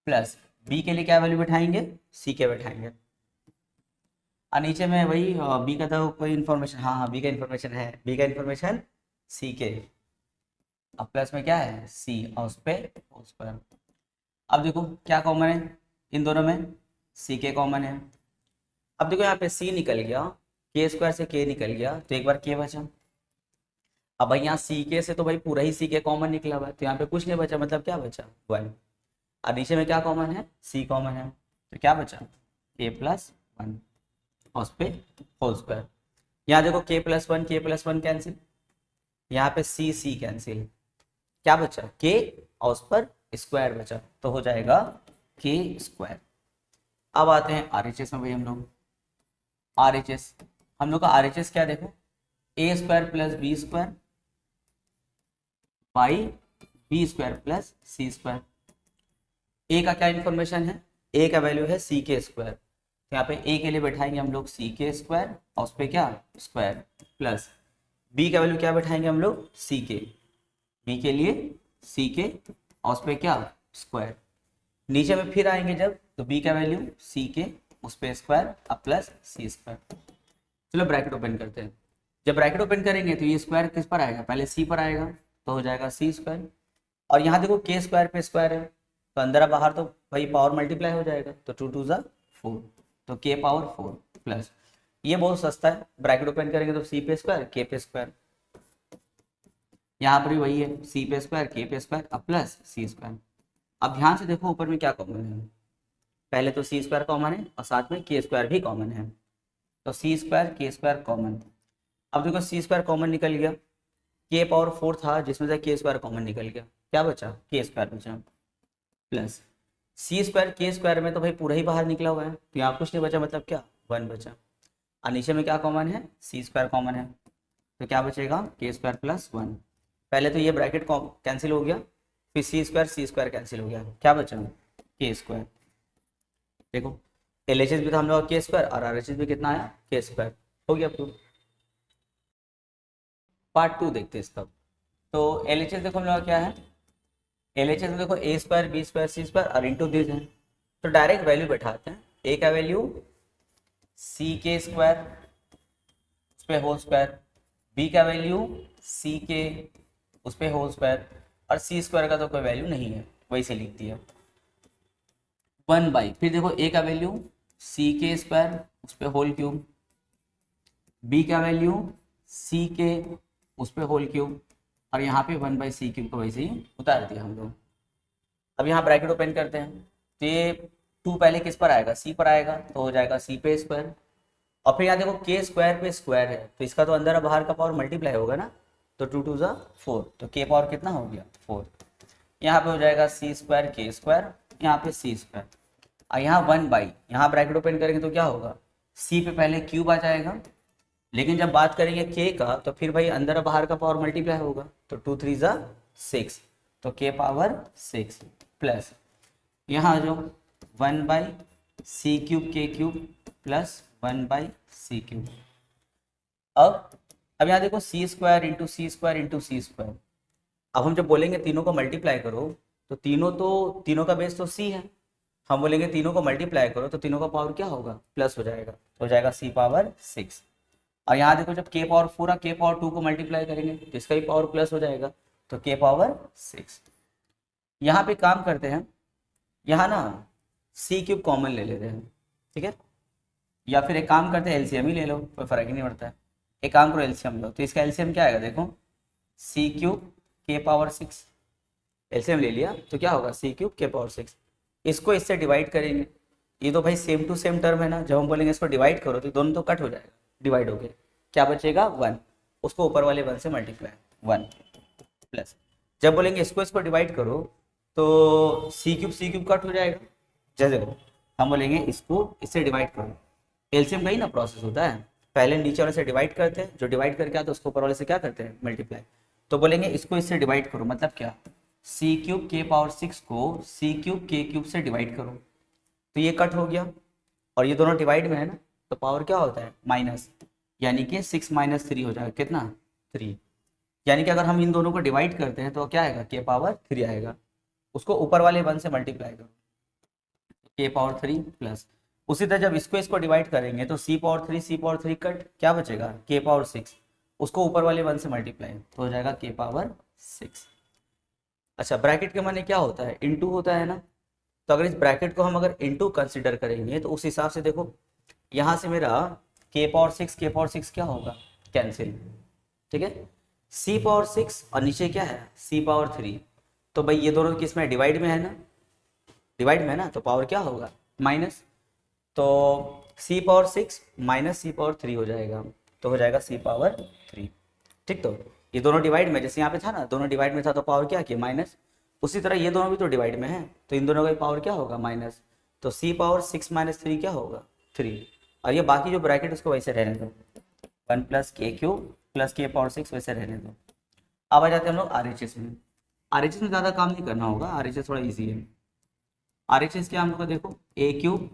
प्लस b के लिए क्या वैल्यू बैठाएंगे, c के बैठाएंगे। और नीचे में वही b का तो कोई इन्फॉर्मेशन, हाँ b का इन्फॉर्मेशन है, b का इन्फॉर्मेशन c के, अब प्लस में क्या है c और उस पे होल स्क्वायर। अब देखो क्या कॉमन है इन दोनों में, c के कॉमन है। अब देखो यहाँ पे c निकल गया, के स्क्वायर से k निकल गया तो एक बार k बचा। अब भाई यहाँ सी के से तो भाई पूरा ही सी के कॉमन निकला हुआ है, तो यहाँ पे कुछ नहीं बचा, मतलब क्या बचा, 1। और नीचे में क्या कॉमन है, सी कॉमन है, तो क्या बचा, k प्लस 1 और उस पे होल स्क्वायर। यहाँ देखो k प्लस 1 कैंसिल, यहाँ पे सी कैंसिल, क्या बचा k और उस पर स्क्वायर बचा, तो हो जाएगा k स्क्वायर। अब आते हैं आरएचएस में भाई हम लोग, आरएचएस हम लोग का आरएचएस क्या देखो, a square plus B square by B square plus C square. A का क्या इन्फॉर्मेशन है, ए का वैल्यू है सी के स्क्वायर, तो यहाँ पे ए के लिए बैठाएंगे हम लोग सी के स्क्वायर और उस पर क्या स्क्वायर प्लस बी का वैल्यू क्या बैठाएंगे हम लोग, सी के, बी के लिए सी के और उस पर क्या स्क्वायर। नीचे में फिर आएंगे जब तो बी का वैल्यू सी के उस पर स्क्वायर और प्लस सी स्क्वायर। चलो ब्रैकेट ओपन करते हैं, जब ब्रैकेट ओपन करेंगे तो ये स्क्वायर किस पर आएगा, पहले सी पर आएगा तो हो जाएगा सी स्क्वायर, और यहाँ देखो के स्क्वायर पे स्क्वायर है तो अंदर बाहर तो भाई पावर मल्टीप्लाई हो जाएगा, तो 2 2 4, तो के पावर 4 प्लस, ये बहुत सस्ता है, ब्रैकेट ओपन करेंगे तो सी पे स्क्वायर के पे स्क्वायर, यहाँ पर भी वही है सी पे स्क्वायर के पे स्क्वायर अब प्लस सी स्क्वायर। अब ध्यान से देखो ऊपर में क्या कॉमन है, पहले तो सी स्क्वायर कॉमन है और साथ में के स्क्वायर भी कॉमन है, तो सी स्क्वायर के स्क्वायर कॉमन। अब देखो सी स्क्वायर कॉमन निकल गया, के पावर 4 था जिसमें से के स्क्वायर कॉमन निकल गया, क्या बचा के स्क्वायर बचा प्लस सी स्क्वायर के स्क्वायर में तो भाई पूरा ही बाहर निकला हुआ है, तो यहाँ कुछ नहीं बचा, मतलब क्या 1 बचा। और नीचे में क्या कॉमन है, सी स्क्वायर कॉमन है, तो क्या बचेगा के स्क्वायर प्लस 1। पहले तो ये ब्रैकेट कैंसिल हो गया, फिर सी स्क्वायर कैंसिल हो गया, क्या बचा के स्क्वायर। देखो एलएचएस भी था हम लोग के स्क्वायर और आरएचएस भी कितना आया के स्क्वायर, हो गया प्रूफ। पार्ट 2 देखते हैं इसका। तो एलएचएस देखो हम लोग क्या है, एलएचएस में देखो A square B square C square और इंटू दिस है, तो डायरेक्ट वैल्यू बैठाते हैं। ए का वैल्यू सी के स्क्वायर उस पे होल स्क्वायर, बी का वैल्यू सी के उस पे होल स्क्वायर, और सी स्क्वायर का तो कोई वैल्यू नहीं है, वही से लिख दिया 1/, फिर देखो ए का वैल्यू सी के स्क्वायर उस पे होल क्यूब, बी का वैल्यू सी के उस पे होल क्यूब, और यहाँ पे 1/c क्यूब को वैसे ही उतार दिया हम लोग। अब यहाँ ब्रैकेट ओपन करते हैं, तो ये 2 पहले किस पर आएगा, सी पर आएगा, तो हो जाएगा सी पे स्क्वायर, और फिर यहाँ देखो के स्क्वायर पे स्क्वायर है, तो इसका तो अंदर और बाहर का पावर मल्टीप्लाई होगा ना, तो 2 2 ज़ा 4, तो के पावर कितना हो गया 4। यहाँ पे हो जाएगा सी स्क्वायर के स्क्वायर, यहाँ पे सी स्क्वायर, और यहाँ 1/, यहाँ ब्रैकेट ओपन करेंगे तो क्या होगा, सी पे पहले क्यूब आ जाएगा, लेकिन जब बात करेंगे के का तो फिर भाई अंदर और बाहर का पावर मल्टीप्लाई होगा, तो 2 3 ज़ा 6, तो के पावर 6 प्लस यहाँ जो 1/c क्यूब के क्यूब प्लस 1/c क्यूब। अब यहाँ देखो सी स्क्वायर इंटू सी स्क्वायर इंटू सी स्क्वायर, अब हम जब बोलेंगे तीनों को मल्टीप्लाई करो तो तीनों का बेस तो सी है, हम बोलेंगे तीनों को मल्टीप्लाई करो तो तीनों का पावर क्या होगा, प्लस हो जाएगा, तो हो जाएगा सी पावर 6। और यहाँ देखो जब के पावर 4 के पावर 2 को मल्टीप्लाई करेंगे तो इसका भी पावर प्लस हो जाएगा, तो के पावर 6। यहाँ पे काम करते हैं, यहाँ ना सी क्यूब कॉमन ले लेते हैं, ठीक है, या फिर एक काम करते हैं एलसीएम ही ले लो, कोई फर्क ही नहीं पड़ता है, एक काम करो एलसीएम लो, तो इसका एलसीएम क्या आएगा देखो, सी क्यूब के पावर 6, एलसीएम ले लिया तो क्या होगा सी क्यूब के पावर 6, इसको इससे डिवाइड करेंगे, ये तो भाई सेम टू सेम टर्म है ना, जब हम बोलेंगे इसको डिवाइड करो तो दोनों तो कट हो जाएगा, डिवाइड हो गया, क्या बचेगा 1, उसको ऊपर वाले 1 से मल्टीप्लाई 1 प्लस, जब बोलेंगे इसको डिवाइड करो तो सी क्यूब कट हो जाएगा, जैसे देखो हम बोलेंगे इसको इससे डिवाइड करो, एलसीएम का ही ना प्रोसेस होता है, पहले नीचे वाले से डिवाइड करते हैं, जो डिवाइड करके आता है उसको ऊपर वाले से क्या करते हैं मल्टीप्लाई, तो बोलेंगे इसको इससे डिवाइड करो, मतलब क्या, सी क्यूब के पावर 6 को सी क्यूब के क्यूब से डिवाइड करो, तो ये कट हो गया, और ये दोनों डिवाइड में है ना, तो पावर क्या होता है माइनस, यानी कि 6 - 3 हो जाएगा कितना 3, यानी कि अगर हम इन दोनों को डिवाइड करते हैं तो क्या आएगा के पावर 3 आएगा, उसको ऊपर वाले 1 से मल्टीप्लाई करो, के पावर 3 प्लस, उसी तरह जब इसको डिवाइड करेंगे तो सी पावर 3 कट, क्या बचेगा के पावर 6, उसको ऊपर वाले 1 से मल्टीप्लाई, तो हो जाएगा के पावर 6। अच्छा ब्रैकेट के माने क्या होता है, इनटू होता है ना, तो अगर इस ब्रैकेट को हम अगर इनटू कंसीडर करेंगे तो उस हिसाब से देखो यहाँ से मेरा के पावर 6 क्या होगा कैंसिल, ठीक है, सी पावर 6 और नीचे क्या है सी पावर 3, तो भाई ये दोनों किस में डिवाइड में है ना, डिवाइड में है ना, तो पावर क्या होगा माइनस, तो सी पावर 6 माइनस सी पावर 3 हो जाएगा, तो हो जाएगा सी पावर 3, ठीक, तो ये दोनों डिवाइड में, जैसे यहाँ पे था ना दोनों डिवाइड में था तो पावर क्या किया माइनस, उसी तरह ये दोनों भी तो डिवाइड में है, तो इन दोनों का पावर क्या होगा माइनस, तो सी पावर 6 - 3 क्या होगा 3, और ये बाकी जो ब्रैकेट उसको वैसे रहने दो, 1 प्लस के क्यूब प्लस के पावर 6 वैसे रहने दो। अब आ जाते हैं हम लोग आरएचएस में, आरएचएस में ज़्यादा काम नहीं करना होगा, आरएचएस थोड़ा ईजी है। आरएचएस क्या हम लोग का देखो A cube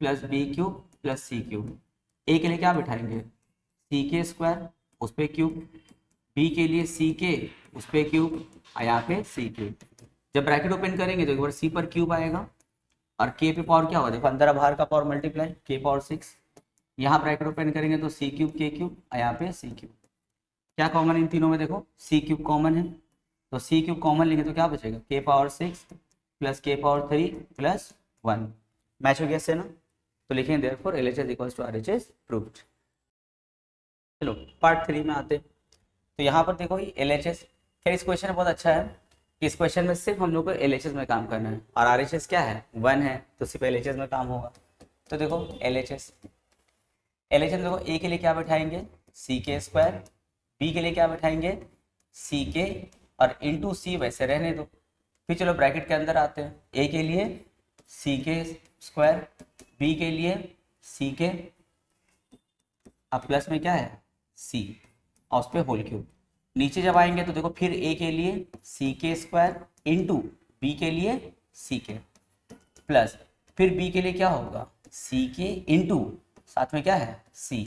plus B cube plus C cube, A के लिए क्या बिठाएंगे सी के स्क्वायर उस पर क्यूब, बी के लिए सी के उस पर क्यूब, और यहाँ पे सी क्यूब, जब ब्रैकेट ओपन करेंगे तो एक बार सी पर क्यूब आएगा, और के पे पावर क्या होगा देखो अंदर बाहर का पावर मल्टीप्लाई के पावर 6, यहाँ ब्रैकेट ओपन करेंगे तो सी क्यूब के क्यूब, और यहाँ पे सी क्यूब, क्या कॉमन इन तीनों में देखो सी क्यूब कॉमन है, तो सी क्यूब कॉमन लेंगे तो क्या बचेगा K power 6 plus K power 3 plus 1, match हो गया इससे ना, तो लिखेंगे therefore LHS equals to RHS proved. चलो पार्ट 3 में आते, तो यहाँ पर देखो एलएचएस, खैर इस क्वेश्चन में बहुत अच्छा है कि इस क्वेश्चन में सिर्फ हम लोग को एलएचएस में काम करना है, और आरएचएस क्या है 1 है, तो सिर्फ एलएचएस में काम होगा। तो देखो एलएचएस देखो ए के लिए क्या बैठाएंगे सी के स्क्वायर, बी के लिए क्या बैठाएंगे सी के, और इंटू सी वैसे रहने दो, फिर चलो ब्रैकेट के अंदर आते हैं, ए के लिए सी के स्क्वायर, बी के लिए सी के, अब प्लस में क्या है सी और उस पर होल क्यूब, नीचे जब आएंगे तो देखो फिर ए के लिए सी के स्क्वायर इंटू बी के लिए सी के, प्लस फिर बी के लिए क्या होगा सी के इंटू साथ में क्या है सी,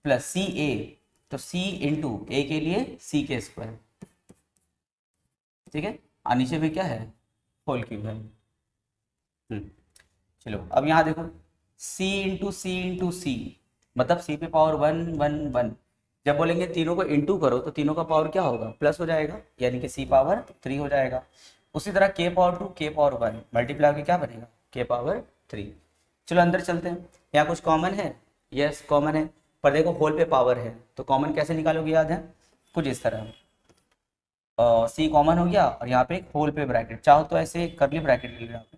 प्लस सी ए, तो सी इंटू ए के लिए सी के स्क्वायर, ठीक है, और नीचे भी क्या है होल क्यूब है। चलो अब यहाँ देखो सी इंटू सी इंटू सी, मतलब सी पे पावर 1 1 1। जब बोलेंगे तीनों को इंटू करो तो तीनों का पावर क्या होगा, प्लस हो जाएगा, यानी कि सी पावर 3 हो जाएगा। उसी तरह के पावर 2 के पावर 1 मल्टीप्लाई के क्या बनेगा, के पावर 3। चलो अंदर चलते हैं, यहाँ कुछ कॉमन है, यस कॉमन है, पर देखो होल पे पावर है तो कॉमन कैसे निकालोगे, याद है कुछ इस तरह, सी कॉमन हो गया और यहाँ पे एक होल पे ब्रैकेट, चाहो तो ऐसे करली ब्रैकेट ले लो यहाँ पे,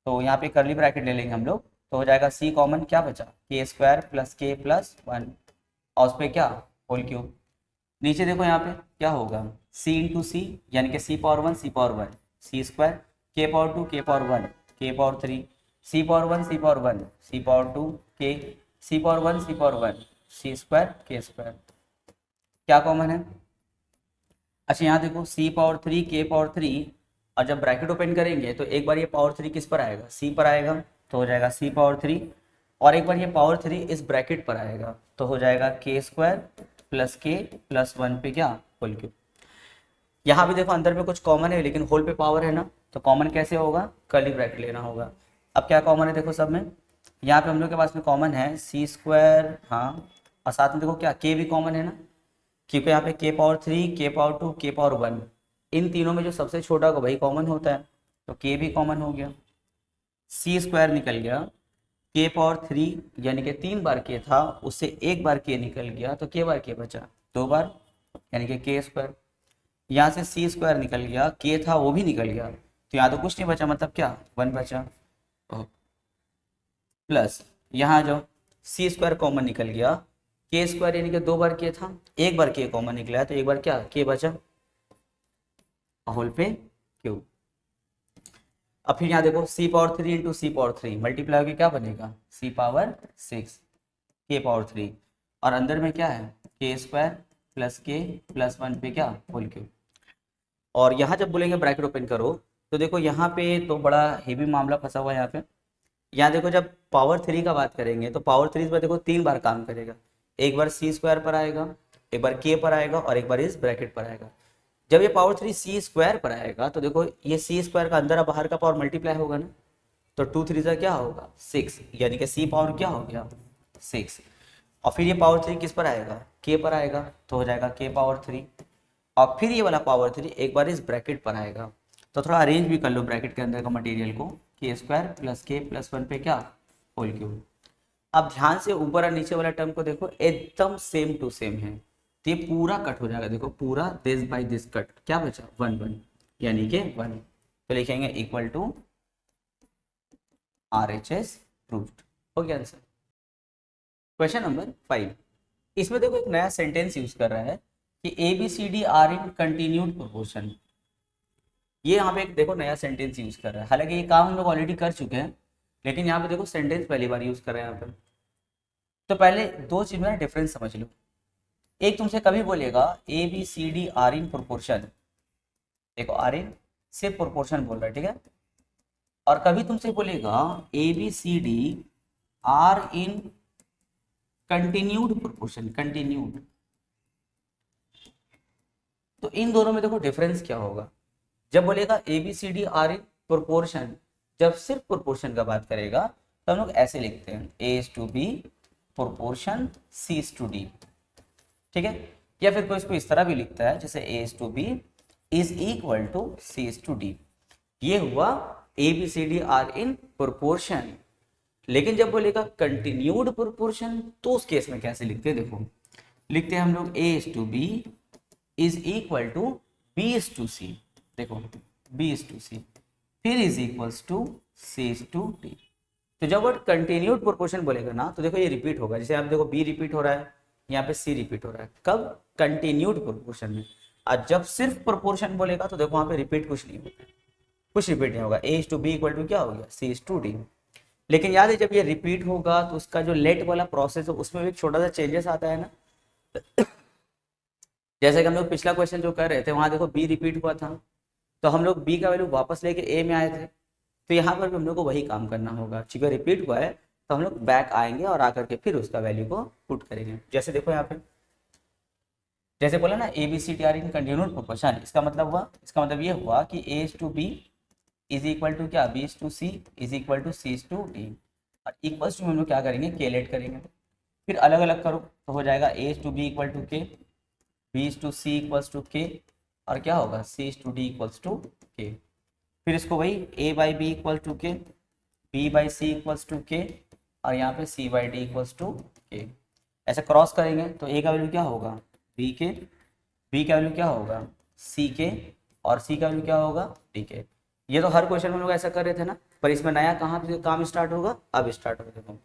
तो यहाँ पे करली ब्रैकेट ले लेंगे हम लोग, तो हो जाएगा सी कॉमन, क्या बचा के स्क्वायर प्लस के प्लस 1 और उस पर क्या होल क्यूब। नीचे देखो यहाँ पे क्या होगा सी इंटू सी, यानी कि सी पावर 1 सी पावर 1 सी स्क्वायर, के पावर 2 के पावर 1 के पावर 3 सी पावर 1 सी पावर 1 सी पावर 2 के सी पावर 1 सी पावर 1 सी स्क्वायर के स्क्वायर। क्या कॉमन है, अच्छा यहाँ देखो सी पावर 3 के पावर 3, और जब ब्रैकेट ओपन करेंगे तो एक बार ये पावर 3 किस पर आएगा, सी पर आएगा, तो हो जाएगा सी पावर 3, और एक बार ये पावर 3 इस ब्रैकेट पर आएगा तो हो जाएगा के स्क्वायर प्लस के प्लस 1 पे क्या होल क्यूब। यहाँ भी देखो अंदर में कुछ कॉमन है लेकिन होल पे पावर है ना, तो कॉमन कैसे होगा, कर्ली ब्रैकेट लेना होगा। अब क्या कॉमन है देखो सब में, यहाँ पे हम लोग के पास में कॉमन है सी स्क्वायर, हाँ, और साथ में देखो क्या के भी कॉमन है ना, क्योंकि यहाँ पे के पावर 3 के पावर 2 के पावर 1, इन तीनों में जो सबसे छोटा होगा वही कॉमन होता है, तो के भी कॉमन हो गया, सी स्क्वायर निकल गया, के पावर 3 यानी कि 3 बार के था उससे एक बार के निकल गया तो के बार के बचा 2 बार, यानी कि के स्क्वायर। यहाँ से सी स्क्वायर निकल गया, के था वो भी निकल गया, तो यहाँ तो कुछ नहीं बचा, मतलब क्या 1 बचा, प्लस यहाँ जो सी स्क्वायर कॉमन निकल गया, के स्क्वायर यानी कि 2 बार के था, एक बार के कॉमन निकला है तो एक बार क्या के बचा, होल पे क्यूब। अब फिर यहाँ देखो सी पावर 3 इंटू सी पावर 3 मल्टीप्लाई होकर क्या बनेगा सी पावर 6 के पावर 3, और अंदर में क्या है के स्क्वायर प्लस के प्लस 1 पे क्या होल क्यूब। और यहाँ जब बोलेंगे ब्रैकेट ओपन करो तो देखो यहाँ पे तो बड़ा हेवी मामला फंसा हुआ है यहाँ पे। यहाँ देखो जब पावर 3 का बात करेंगे तो पावर 3 पर देखो 3 बार काम करेगा, एक बार सी स्क्वायर पर आएगा, एक बार के पर आएगा और एक बार इस ब्रैकेट पर आएगा। जब ये पावर 3 सी स्क्वायर पर आएगा तो देखो ये सी स्क्वायर का अंदर और बाहर का पावर मल्टीप्लाई होगा ना, तो 2 3 क्या होगा 6, यानी कि सी पावर क्या हो गया 6, और फिर ये पावर 3 किस पर आएगा के पर आएगा तो हो जाएगा के पावर 3, और फिर ये वाला पावर 3 एक बार इस ब्रैकेट पर आएगा, तो थोड़ा अरेंज भी कर लो ब्रैकेट के अंदर का मटेरियल को, के स्क्वायर प्लस के प्लस 1 पे क्या होल क्यूब। अब ध्यान से ऊपर और नीचे वाला टर्म को देखो एकदम सेम टू सेम है, तो ये पूरा कट हो जाएगा, देखो पूरा दिस बाय दिस कट, क्या बचा 1 1 यानी कि 1, तो लिखेंगे इक्वल टू RHS प्रूव्ड, हो गया आंसर। क्वेश्चन नंबर 5, इसमें देखो एक नया सेंटेंस यूज कर रहा है कि ABCD are in continued proportion. ये यहाँ पे एक देखो नया सेंटेंस यूज कर रहा है, हालांकि ये काम हम लोग ऑलरेडी कर चुके हैं लेकिन यहाँ पे देखो सेंटेंस पहली बार यूज कर रहे हैं यहाँ पे। तो पहले दो चीज में डिफरेंस समझ लो, एक तुमसे कभी बोलेगा ABCD आर इन प्रोपोर्शन, देखो आर इन सिर्फ प्रोपोर्शन बोल रहा है, ठीक है, और कभी तुमसे बोलेगा ABCD are in continued proportion, continued, तो इन दोनों में देखो डिफरेंस क्या होगा। जब बोलेगा ABCD आर इन प्रोपोर्शन, जब सिर्फ प्रोपोर्शन का बात करेगा तो हम लोग ऐसे लिखते हैं A:B प्रोपोर्शन C:D, ठीक है, या फिर कोई इसको इस तरह भी लिखता है जैसे A:B is equal to C:D। ये हुआ ABCD आर इन प्रोपोर्शन। लेकिन जब बोलेगा कंटिन्यूड प्रोपोर्शन तो उस केस में कैसे लिखते हैं, देखो लिखते हैं हम लोग A:B is equal to B:C, देखो B:C फिर इज इक्वल्स टू C:D। तो जब वर्ड कंटिन्यूड प्रोपोर्शन बोलेगा ना तो देखो ये रिपीट होगा, जैसे आप देखो B रिपीट हो रहा है, यहाँ पे C रिपीट हो रहा है, कब कंटिन्यूड प्रोपोर्शन में। और जब सिर्फ प्रोपोर्शन बोलेगा तो देखो वहाँ पे रिपीट कुछ नहीं होगा, कुछ रिपीट नहीं होगा, A:B इक्वल टू क्या हो गया C:D। लेकिन याद है जब ये रिपीट होगा तो उसका जो लेट वाला प्रोसेस है उसमें भी एक छोटा सा चेंजेस आता है ना। जैसे कि हम लोग पिछला क्वेश्चन जो कर रहे थे वहां देखो B रिपीट हुआ था तो हम लोग B का वैल्यू वापस लेके A में आए थे, तो यहाँ पर भी हम लोग को वही काम करना होगा, चूंकि रिपीट हुआ है तो हम लोग बैक आएंगे और आकर के फिर उसका वैल्यू को पुट करेंगे। जैसे देखो यहाँ पे जैसे बोला ना ABCD are in continued proportion, इसका मतलब हुआ, इसका मतलब ये हुआ कि A:B इज इक्वल टू क्या, B is to C is equal to C is to D, और इक्वल्स टू में हम लोग क्या करेंगे, केलेट करेंगे, फिर अलग अलग करो तो हो जाएगा A is to B equal to K, B is to C equals to K, और क्या होगा, C is to D equals to K. फिर इसको वही A by B equal to K, B by C equals to K, और यहाँ पे C by D equals to K. ऐसे क्रॉस करेंगे तो ए का वैल्यू क्या होगा, बी के, बी का वैल्यू क्या होगा, सी के, और सी का वैल्यू क्या होगा, डी के। ये तो हर क्वेश्चन में लोग ऐसा कर रहे थे ना, पर इसमें नया कहाँ पे काम स्टार्ट होगा, अब स्टार्ट होगा। देखो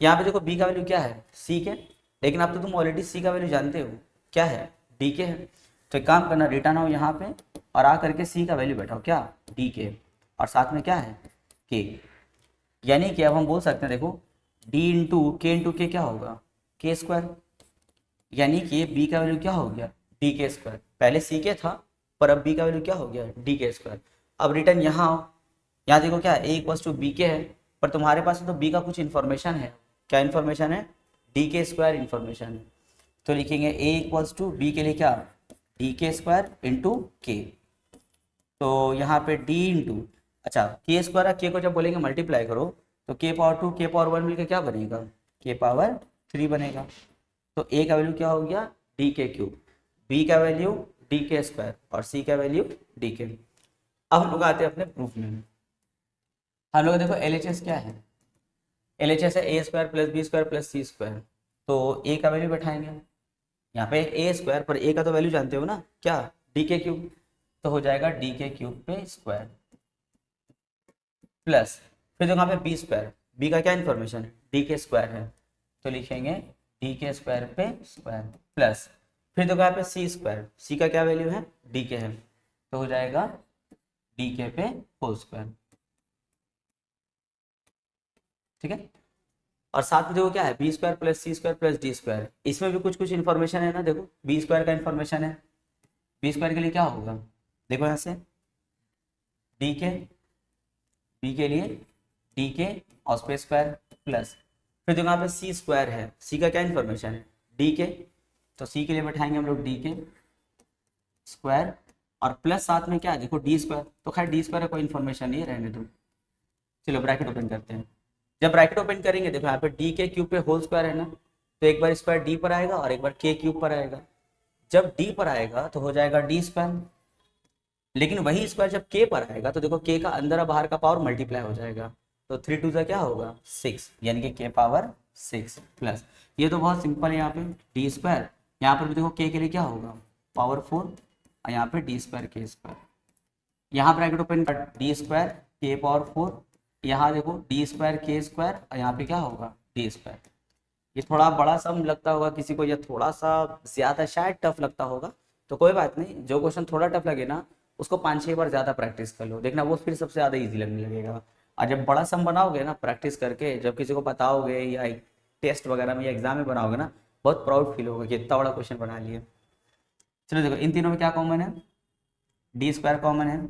यहाँ पे देखो बी का वैल्यू क्या है, सी के, लेकिन अब तो तुम ऑलरेडी सी का वैल्यू जानते हो क्या है, डी के है। तो एक काम करना, रिटर्न आओ यहाँ पे और आ करके सी का वैल्यू बैठाओ क्या, डी के, और साथ में क्या है, के। यानी कि अब हम बोल सकते हैं, देखो डी इंटू के क्या होगा, के स्क्वायर। यानी कि बी का वैल्यू क्या हो गया, डी के स्क्वायर। पहले सी के था, पर अब बी का वैल्यू क्या हो गया, डी के स्क्वायर। अब रिटर्न यहाँ आओ, यहाँ देखो क्या है, ए इक्वल्स टू बी के है, पर तुम्हारे पास तो बी का कुछ इन्फॉर्मेशन है। क्या इन्फॉर्मेशन है, डी के स्क्वायर इन्फॉर्मेशन है। तो लिखेंगे ए इक्वल्स टू बी के लिए क्या, डी के स्क्वायर इंटू के। तो यहाँ पे डी इंटू, अच्छा के स्क्वायर के को जब बोलेंगे मल्टीप्लाई करो तो के पावर 2 के पावर 1 मिलकर क्या बनेगा, के पावर 3 बनेगा। तो ए का वैल्यू क्या हो गया, डी के क्यूब, बी का वैल्यू डी के स्क्वायर, और सी का वैल्यू डी के। अब हम लोग आते हैं अपने प्रूफ में। हम लोग देखो LHS क्या है, LHS है A square plus B square plus C square. तो ए का वैल्यू बैठाएंगे यहाँ पे ए स्क्वायर, पर ए का तो वैल्यू जानते हो ना क्या, डी के क्यूब। तो हो जाएगा डी के क्यूब पे स्क्वायर प्लस, फिर देखो यहाँ पे बी स्क्वायर, बी का क्या इन्फॉर्मेशन है, डी के स्क्वायर है, तो लिखेंगे डी के स्क्वायर पे स्क्वायर प्लस, फिर देखो यहाँ पे सी स्क्वायर, सी का क्या वैल्यू है, डी के है, तो हो जाएगा डी के पे होल स्क्वायर। ठीक है, और साथ में देखो क्या है, B square plus C square plus D square. इसमें भी कुछ कुछ इन्फॉर्मेशन है ना, देखो बी स्क्वायर का इन्फॉर्मेशन है, बी स्क्वायर के लिए क्या होगा, देखो यहाँ से डी के, बी के लिए डी के और उसपे स्क्वायर प्लस, फिर देखो यहाँ पे सी स्क्वायर है, सी का क्या इन्फॉर्मेशन है, डी के, तो सी के लिए बैठाएंगे हम लोग डी के स्क्वायर, और प्लस साथ में क्या है, देखो डी स्क्वायर, तो खैर डी स्क्वायर का कोई इन्फॉर्मेशन नहीं है, रहने दो। चलो ब्रैकेट ओपन करते हैं। जब ब्रैकेट ओपन करेंगे देखो यहाँ पे डी के क्यूब पे होल स्क्वायर है ना, तो एक बार स्क्वायर डी पर आएगा और एक बार के क्यूब पर आएगा। जब डी पर आएगा तो हो जाएगा डी स्क्वायर, लेकिन वही स्क्वायर जब के पर आएगा तो देखो के का अंदर और बाहर का पावर मल्टीप्लाई हो जाएगा, तो 3 2 क्या होगा 6, यानी कि के पावर 6 प्लस, ये तो बहुत सिंपल है। यहाँ पे डी स्क्वायर, यहाँ पर भी देखो के लिए क्या होगा पावर 4, और यहाँ पे डी स्क्वायर के स्क्वायर, यहाँ ब्रैकेट ओपन कर डी स्क्वायर के पावर 4, यहाँ देखो डी स्क्वायर के स्क्वायर, और यहाँ पे क्या होगा डी स्क्वायर। ये थोड़ा बड़ा सम लगता होगा किसी को, या थोड़ा सा ज़्यादा शायद टफ लगता होगा, तो कोई बात नहीं, जो क्वेश्चन थोड़ा टफ लगे ना उसको 5-6 बार ज़्यादा प्रैक्टिस कर लो, देखना वो फिर सबसे ज़्यादा ईजी लगने लगेगा। और जब बड़ा सम बनाओगे ना प्रैक्टिस करके, जब किसी को बताओगे या टेस्ट वगैरह में या एग्जाम में बनाओगे ना, बहुत प्राउड फील होगा कि इतना बड़ा क्वेश्चन बना लिया। चलो देखो इन तीनों में क्या कॉमन है, डी स्क्वायर कॉमन है,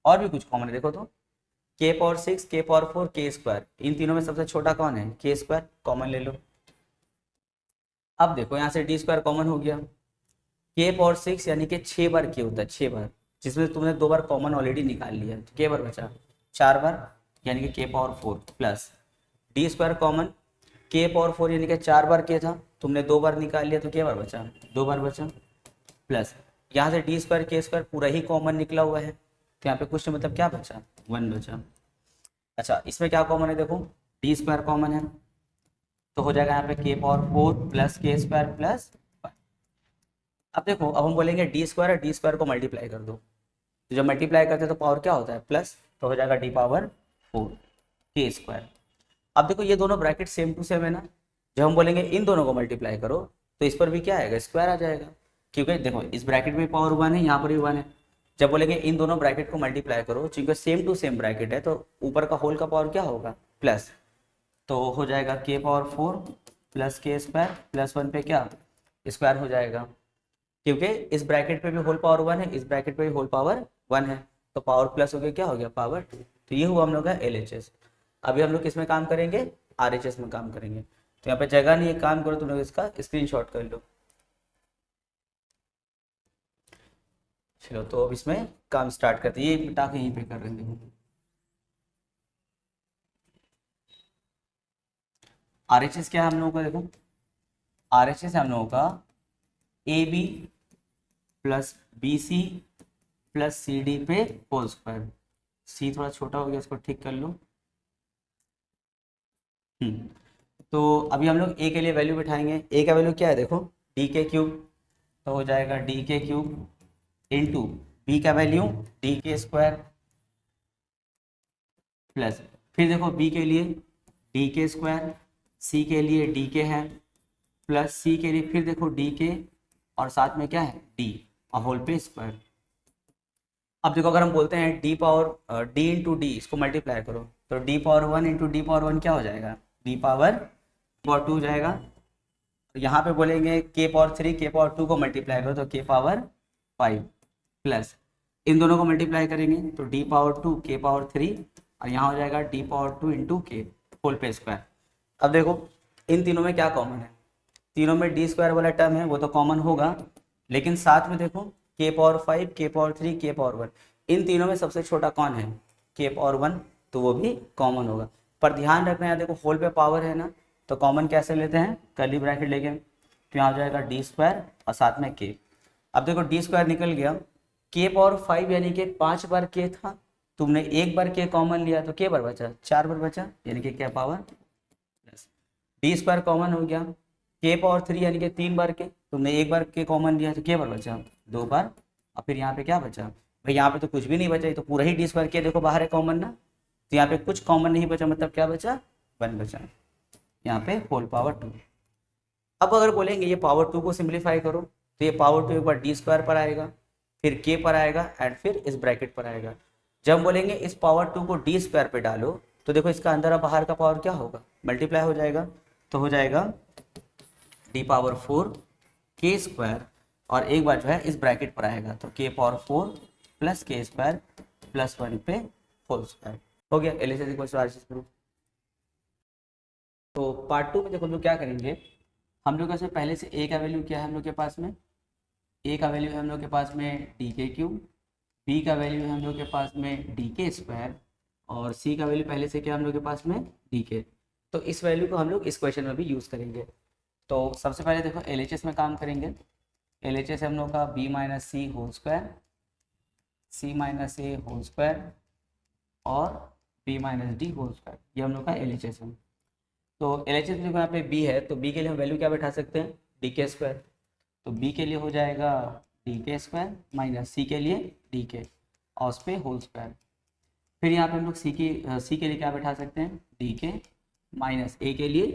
और भी कुछ कॉमन है, देखो तो के पावर 6 के पावर 4 के स्क्वायर, इन तीनों में सबसे छोटा कौन है, के स्क्वायर, कॉमन ले लो। अब देखो यहाँ से डी स्क्वायर कॉमन हो गया, के पावर 6 यानी कि 6 बार के होता है, 6 बार, जिसमें तुमने 2 बार कॉमन ऑलरेडी निकाल लिया, तो के बार बचा 4 बार, यानी कि के power 4 plus D square common, के पावर 4 यानी कि 4 बार के था, तुमने 2 बार निकाल लिया, तो के बार बचा 2 बार बचा प्लस, यहाँ से डी स्क्वायर के स्क्वायर पूरा ही कॉमन निकला हुआ है, तो यहाँ पे कुछ मतलब क्या बचा 1 बचा। अच्छा इसमें क्या कॉमन है, देखो डी स्क्वायर कॉमन है, तो हो जाएगा यहाँ पे के power 4 plus K square plus 1। अब देखो अब हम बोलेंगे डी स्क्वायर, डी स्क्वायर को मल्टीप्लाई कर दो, तो जब मल्टीप्लाई करते हैं तो पावर क्या होता है प्लस, तो हो जाएगा डी पावर 4 के स्क्वायर। अब देखो ये दोनों ब्रैकेट सेम टू सेम है ना, जब हम बोलेंगे इन दोनों को मल्टीप्लाई करो तो इस पर भी क्या आएगा स्क्वायर आ जाएगा, क्योंकि देखो इस ब्रैकेट में पावर 1 है, यहाँ पर भी 1 है। जब बोलेंगे इन दोनों ब्रैकेट को मल्टीप्लाई करो, क्योंकि सेम टू सेम ब्रैकेट है, तो ऊपर का होल का पावर क्या होगा प्लस, तो हो जाएगा के power 4 plus K square plus 1 पे क्या स्क्वायर हो जाएगा, क्योंकि इस ब्रैकेट पे भी होल पावर 1 है, इस ब्रैकेट पे भी होल पावर 1 है, तो पावर प्लस हो गया क्या हो गया पावर 2। तो ये हुआ हम लोग का LHS। अभी हम लोग किस में काम करेंगे, RHS में काम करेंगे। तो यहाँ पे जगह नहीं है, काम करो तुम लोग इसका स्क्रीनशॉट कर लो। चलो तो अब इसमें काम स्टार्ट करते हैं, ये मिटा के यहीं पे कर रहे हैं। आरएचएस क्या है हम लोगों का, देखो आरएचएस है हम लोगों का A B plus B C plus C D पे होल स्क्वायर। सी थोड़ा छोटा हो गया, उसको ठीक कर लो। तो अभी हम लोग ए के लिए वैल्यू बिठाएंगे। ए का वैल्यू क्या है, देखो डी के क्यूब, तो हो जाएगा डी के क्यूब इंटू बी का वैल्यू डी के स्क्वायर प्लस, फिर देखो बी के लिए डी के स्क्वायर, सी के लिए डी के है प्लस सी के लिए फिर देखो डी के और साथ में क्या है डी और होल पे स्क्वायर। अब देखो अगर हम बोलते हैं D power D into D, इसको मल्टीप्लाई करो तो D power 1 into D power 1 क्या हो जाएगा, डी पावर 2 हो जाएगा। यहाँ पे बोलेंगे के पावर 3 के पावर 2 को मल्टीप्लाई करो तो के पावर 5 प्लस इन दोनों को मल्टीप्लाई करेंगे तो डी पावर 2 के पावर 3 और यहाँ हो जाएगा डी पावर 2 इंटू के होल पे स्क्वायर। अब देखो इन तीनों में क्या कॉमन है, तीनों में डी स्क्वायर वाला टर्म है वो तो कॉमन होगा, लेकिन साथ में देखो के पावर 5 के पावर 3 के पावर 1, इन तीनों में सबसे छोटा कौन है, के पावर 1, तो वो भी कॉमन होगा। पर ध्यान रखना है, देखो होल पे पावर है ना, तो कॉमन कैसे लेते हैं, कर्ली ब्रैकेट लेके, तो यहाँ हो जाएगा डी स्क्वायर और साथ में के। अब देखो डी स्क्वायर निकल गया, के पावर 5 यानी कि 5 बार के था, तुमने एक बार के कॉमन लिया तो के बार बचा, 4 बार बचा, यानी कि क्या power plus D square common हो गया, के पावर 3 यानी कि 3 बार के, तुमने एक बार के कॉमन लिया तो के बार बचा, 2 बार, और फिर यहाँ पे क्या बचा भाई, यहाँ पे तो कुछ भी नहीं बचा, तो पूरा ही डी स्क्वायर के देखो बाहर है कॉमन ना, तो यहाँ पे कुछ कॉमन नहीं बचा, मतलब क्या बचा 1 बचा, यहाँ पे होल पावर 2। अब अगर बोलेंगे ये पावर 2 को सिंप्लीफाई करो तो ये पावर 2 एक बार डी स्क्वायर पर आएगा, फिर के पर आएगा एंड फिर इस ब्रैकेट पर आएगा। जब हम बोलेंगे इस पावर 2 को डी स्क्वायर पे डालो तो देखो इसका अंदर और बाहर का पावर क्या होगा, मल्टीप्लाई हो जाएगा, तो हो जाएगा डी पावर 4 के स्क्वायर और एक बार जो है इस ब्रैकेट पर आएगा तो K power 4 plus K square plus 1 पे होल स्क्वायर हो गया। LHS equal to RHS proof. तो पार्ट 2 में देखो हम लोग क्या करेंगे, हम लोग से पहले से ए का वैल्यू क्या है हम लोग के पास में, ए का वैल्यू है हम लोग के पास में डी के क्यूब, बी का वैल्यू है हम लोग के पास में डी के स्क्वायर और सी का वैल्यू पहले से क्या हम लोग के पास में डी के। तो इस वैल्यू को हम लोग इस क्वेश्चन में भी यूज़ करेंगे। तो सबसे पहले देखो एलएचएस में काम करेंगे। एलएचएस हम लोग का B minus C whole square, C minus A whole square और B minus D whole square, ये हम लोग का एलएचएस है। तो एलएचएस में यहाँ पे बी है तो बी के लिए हम वैल्यू क्या बैठा सकते हैं, डी के स्क्वायर, तो बी के लिए हो जाएगा डी के स्क्वायर माइनस सी के लिए डी के और उस पर होल स्क्वायर। फिर यहाँ पे हम लोग सी के लिए क्या बैठा सकते हैं, डी के माइनस ए के लिए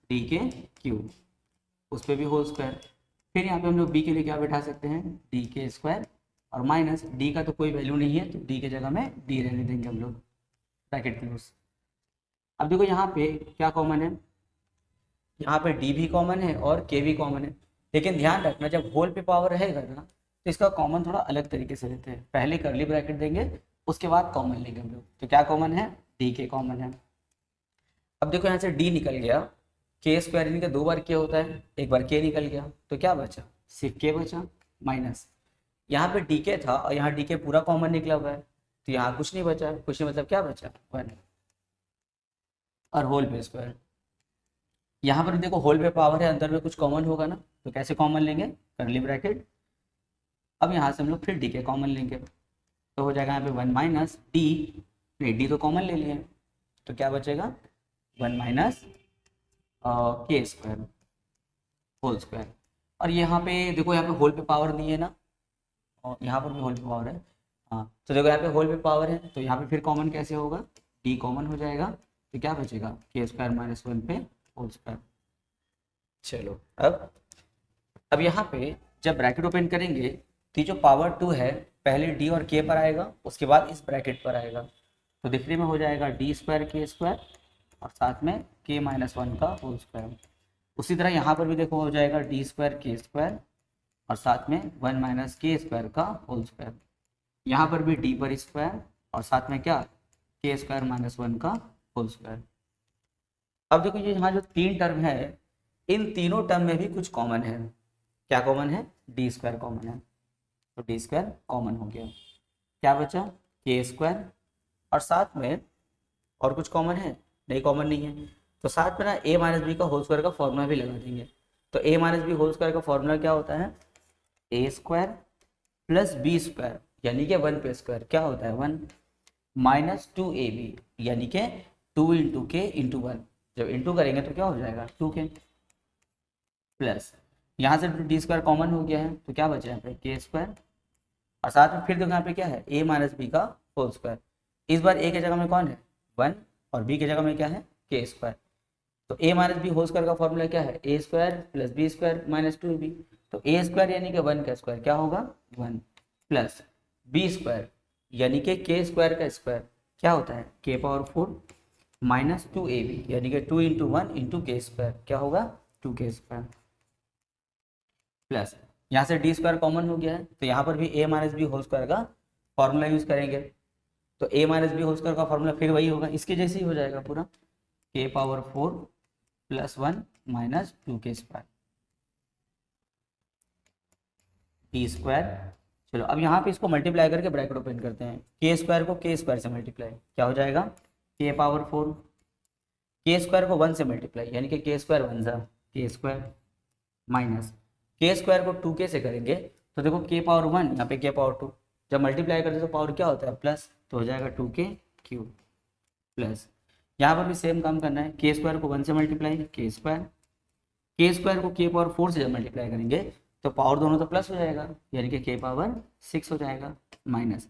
डी के क्यूब, उस पर भी होल स्क्वायर। फिर यहाँ पे हम लोग बी के लिए क्या बैठा सकते हैं, डी के स्क्वायर और माइनस डी का तो कोई वैल्यू नहीं है तो डी के जगह में डी रहने देंगे हम लोग, ब्रैकेट क्लोज। अब देखो यहाँ पे क्या कॉमन है, यहाँ पे डी भी कॉमन है और के भी कॉमन है, लेकिन ध्यान रखना जब होल पे पावर रहेगा ना तो इसका कॉमन थोड़ा अलग तरीके से लेते हैं, पहले कर्ली ब्रैकेट देंगे उसके बाद कॉमन लेंगे हम लोग। तो क्या कॉमन है, डी के कॉमन है। अब देखो यहाँ से डी निकल गया, के स्क्वायर यानी कि 2 बार के होता है, एक बार के निकल गया तो क्या बचा, सिर्फ के बचा माइनस यहाँ पे डी के था और यहाँ डी के पूरा कॉमन निकला हुआ है तो यहाँ कुछ नहीं बचा, कुछ नहीं मतलब क्या बचा 1 और होल पे स्क्वायर। यहाँ पर देखो होल पे पावर है, अंदर में कुछ कॉमन होगा ना, तो कैसे कॉमन लेंगे, कर्ली ब्रैकेट। अब यहाँ से हम लोग फिर डी के कॉमन लेंगे तो हो जाएगा यहाँ पे 1 माइनस डी, डी तो कॉमन ले लिए तो क्या बचेगा 1 माइनस के स्क्वायर होल स्क्वायर। और यहाँ पे देखो यहाँ पे होल पे पावर नहीं है ना, और यहाँ पर भी होल पे पावर है, हाँ तो देखो यहाँ पे होल पे पावर है तो यहाँ पे फिर कॉमन कैसे होगा, डी कॉमन हो जाएगा तो क्या बचेगा के स्क्वायर माइनस 1 पे होल स्क्वायर। चलो अब यहाँ पे जब ब्रैकेट ओपन करेंगे तो जो पावर 2 है पहले डी और के पर आएगा उसके बाद इस ब्रैकेट पर आएगा तो दिखने में हो जाएगा डी स्क्वायर के स्क्वायर और साथ में के माइनस 1 का होल स्क्वायर। उसी तरह यहाँ पर भी देखो हो जाएगा डी स्क्वायर के स्क्वायर और साथ में 1 माइनस के स्क्वायर का होल स्क्वायर। यहाँ पर भी डी पर स्क्वायर और साथ में क्या के स्क्वायर माइनस 1 का होल स्क्वायर। अब देखो ये यहाँ जो 3 टर्म है इन तीनों टर्म में भी कुछ कॉमन है, क्या कॉमन है, डी स्क्वायर कॉमन है। तो डी स्क्वायर कॉमन हो गया, क्या बचा के स्क्वायर, और साथ में और कुछ कॉमन है नहीं, कॉमन नहीं है, तो साथ में ना ए माइनस बी का होल स्क्वायर का फॉर्मूला भी लगा देंगे। तो A minus B whole square का फॉर्मूला क्या होता है, A square plus B square यानी कि 1 पे स्क्वायर क्या होता है 1 माइनस 2ab यानी कि 2 इंटू के इंटू 1, जब इंटू करेंगे तो क्या हो जाएगा 2k, प्लस यहाँ से डी स्क्वायर कॉमन हो गया है तो क्या बचा यहाँ पे के स्क्वायर, और साथ में फिर देखो यहाँ पे क्या है ए माइनस बी का होल स्क्वायर। इस बार ए की जगह में कौन है 1 और बी की जगह में क्या है के स्क्वायर। तो A minus B whole square का फॉर्मूला क्या है A square plus B square minus 2b, तो ए स्क्वायर यानी कि 1 का स्क्वायर क्या होगा 1 प्लस बी स्क्वायर यानी कि के स्क्वायर का स्क्वायर क्या होता है के पावर 4 माइनस 2ab यानी कि 2 इंटू 1 इंटू के स्क्वायर क्या होगा 2k स्क्वायर, प्लस यहाँ से डी स्क्वायर कॉमन हो गया है तो यहाँ पर भी ए माइनस बी होल स्क्वायर का फॉर्मूला यूज करेंगे। तो A minus B whole square का फॉर्मूला फिर वही होगा, इसके जैसे ही हो जाएगा पूरा के power 4 plus 1 minus 2k square D square. चलो अब यहाँ पे इसको मल्टीप्लाई करके ब्रैकेट ओपन करते हैं, के स्क्वायर को के स्क्वायर से मल्टीप्लाई क्या हो जाएगा के पावर 4, के स्क्वायर को 1 से मल्टीप्लाई यानी कि के स्क्वायर 1 जा के स्क्वायर माइनस के स्क्वायर को 2k से करेंगे तो देखो के पावर 1 यहाँ पे के पावर 2, जब मल्टीप्लाई करते तो पावर क्या होता है प्लस, तो हो जाएगा 2k क्यूब, प्लस यहाँ पर भी सेम काम करना है के स्क्वायर को 1 से मल्टीप्लाई के स्क्वायर को के पावर 4 से जब मल्टीप्लाई करेंगे तो पावर दोनों तो प्लस हो जाएगा यानी कि के पावर 6 हो जाएगा, माइनस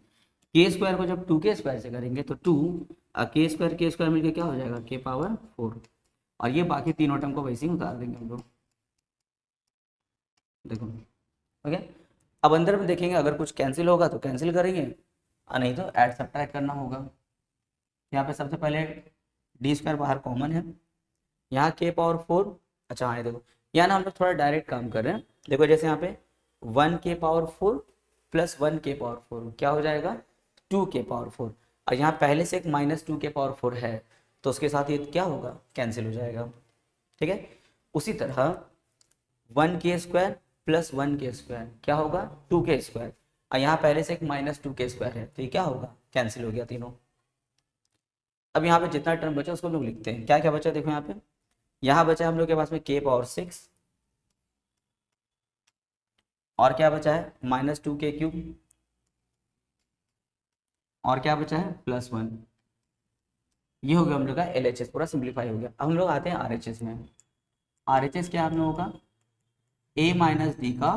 के स्क्वायर को जब 2k स्क्वायर से करेंगे तो 2 के स्क्वायर मिलकर क्या हो जाएगा के पावर 4, और ये बाकी तीनों टर्म को वैसे ही उतार देंगे हम लोग देखो ओके। अब अंदर में देखेंगे अगर कुछ कैंसिल होगा तो कैंसिल करेंगे और नहीं तो ऐड सब्ट्रैक्ट करना होगा। यहाँ पे सबसे पहले डी स्क्वायर बाहर कॉमन है, यहाँ के पावर 4, अच्छा हाँ देखो यहाँ ना हम लोग थोड़ा डायरेक्ट काम कर रहे हैं, देखो जैसे यहाँ पे 1 के पावर 4 प्लस 1 के पावर 4 क्या हो जाएगा 2 के पावर 4, और यहाँ पहले से एक माइनस 2 के पावर 4 है तो उसके साथ ये क्या होगा कैंसिल हो जाएगा, ठीक है। उसी तरह 1 के स्क्वायर प्लस 1 के स्क्वायर क्या होगा 2k स्क्वायर, और यहाँ पहले से एक माइनस 2k स्क्वायर है तो ये क्या होगा कैंसिल हो गया तीनों। अब यहाँ पे जितना टर्म बचा उसको हम लोग लिखते हैं, क्या क्या बचा देखो यहाँ बचा हम लोग के पास में k पावर 6 और क्या बचा है माइनस 2k क्यूब और क्या बचा है प्लस 1, ये हो गया हम लोग का LHS पूरा सिंप्लीफाई हो गया। अब हम लोग आते हैं RHS में, RHS क्या हम लोगों का a माइनस डी का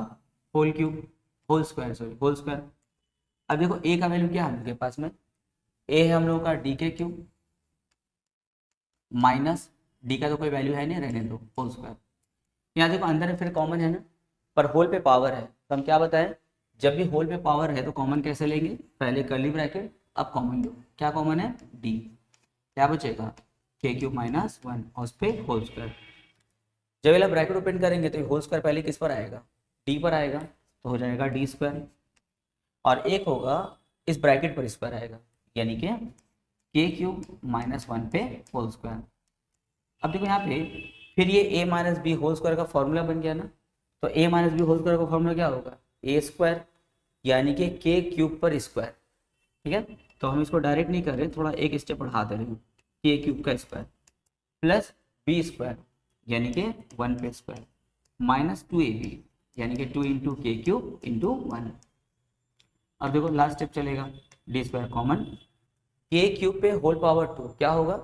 होल क्यूब होल स्क्वायर। अब देखो a का वैल्यू क्या है हम लोग के पास में a है हम लोगों का डी के क्यूब माइनस डी का तो कोई वैल्यू है नहीं रहने दो होल स्क्वायर, यहाँ देखो अंदर फिर कॉमन है ना पर होल पे पावर है तो हम क्या बताएं जब भी होल पे पावर है तो कॉमन कैसे लेंगे पहले कर्ली ब्रैकेट अब कॉमन लो, क्या कॉमन है डी, क्या बचेगा के क्यूब माइनस 1 और उस पर होल स्क्वायर। जब वाला ब्रैकेट ओपन करेंगे तो होल स्क्वायर पहले किस पर आएगा डी पर आएगा तो हो जाएगा डी स्क्वायर, और एक होगा इस ब्रैकेट पर इस पर आएगा यानी कि के क्यूब माइनस 1 पे होल स्क्वायर। अब देखो यहाँ पे फिर ये a minus B whole square का फॉर्मूला बन गया ना, तो a minus B whole square का फॉर्मूला क्या होगा ए स्क्वायर यानी कि के क्यूब पर स्क्वायर, ठीक है। तो हम इसको डायरेक्ट नहीं कर रहे, थोड़ा एक स्टेप बढ़ा दे रहे हैं के क्यूब का स्क्वायर प्लस बी स्क्वायर यानी कि 1 पे स्क्वायर माइनस 2ab यानी कि 2 इंटू के क्यूब इंटू 1। अब देखो लास्ट स्टेप चलेगा डी स्क्वायर कॉमन के क्यूब पे होल पावर 2 क्या होगा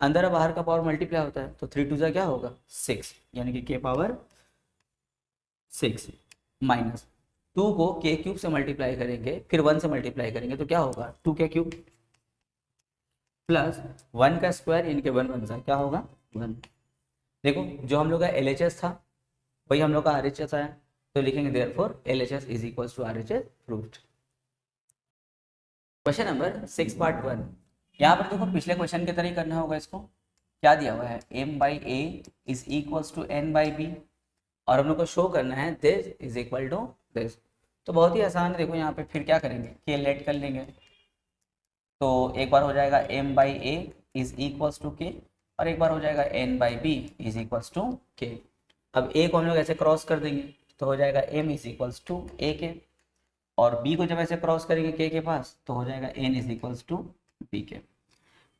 अंदर और बाहर का पावर मल्टीप्लाई होता है तो 3 2 जा क्या होगा 6 यानी कि के पावर 6 माइनस 2 को के क्यूब से मल्टीप्लाई करेंगे फिर 1 से मल्टीप्लाई करेंगे तो क्या होगा 2 के क्यूब प्लस 1 का स्क्वायर यानी कि 1 1 जा क्या होगा 1। देखो जो हम लोग का LHS था वही हम लोग का RHS आया तो लिखेंगे therefore LHS is equals to RHS proved. Question number 6 part 1, यहाँ पर देखो पिछले क्वेश्चन की तरह ही करना होगा। इसको क्या दिया हुआ है m/a is equals to n/b और हम लोग को शो करना है this is equal to this, तो बहुत ही आसान है। देखो यहाँ पे फिर क्या करेंगे के लेट कर लेंगे तो एक बार हो जाएगा m/a is equals to k और एक बार हो जाएगा n/b is equals to k। अब a को हम लोग ऐसे क्रॉस कर देंगे तो हो जाएगा m is equals to a K और बी को जब ऐसे क्रॉस करेंगे के पास तो हो जाएगा N is equals to B K.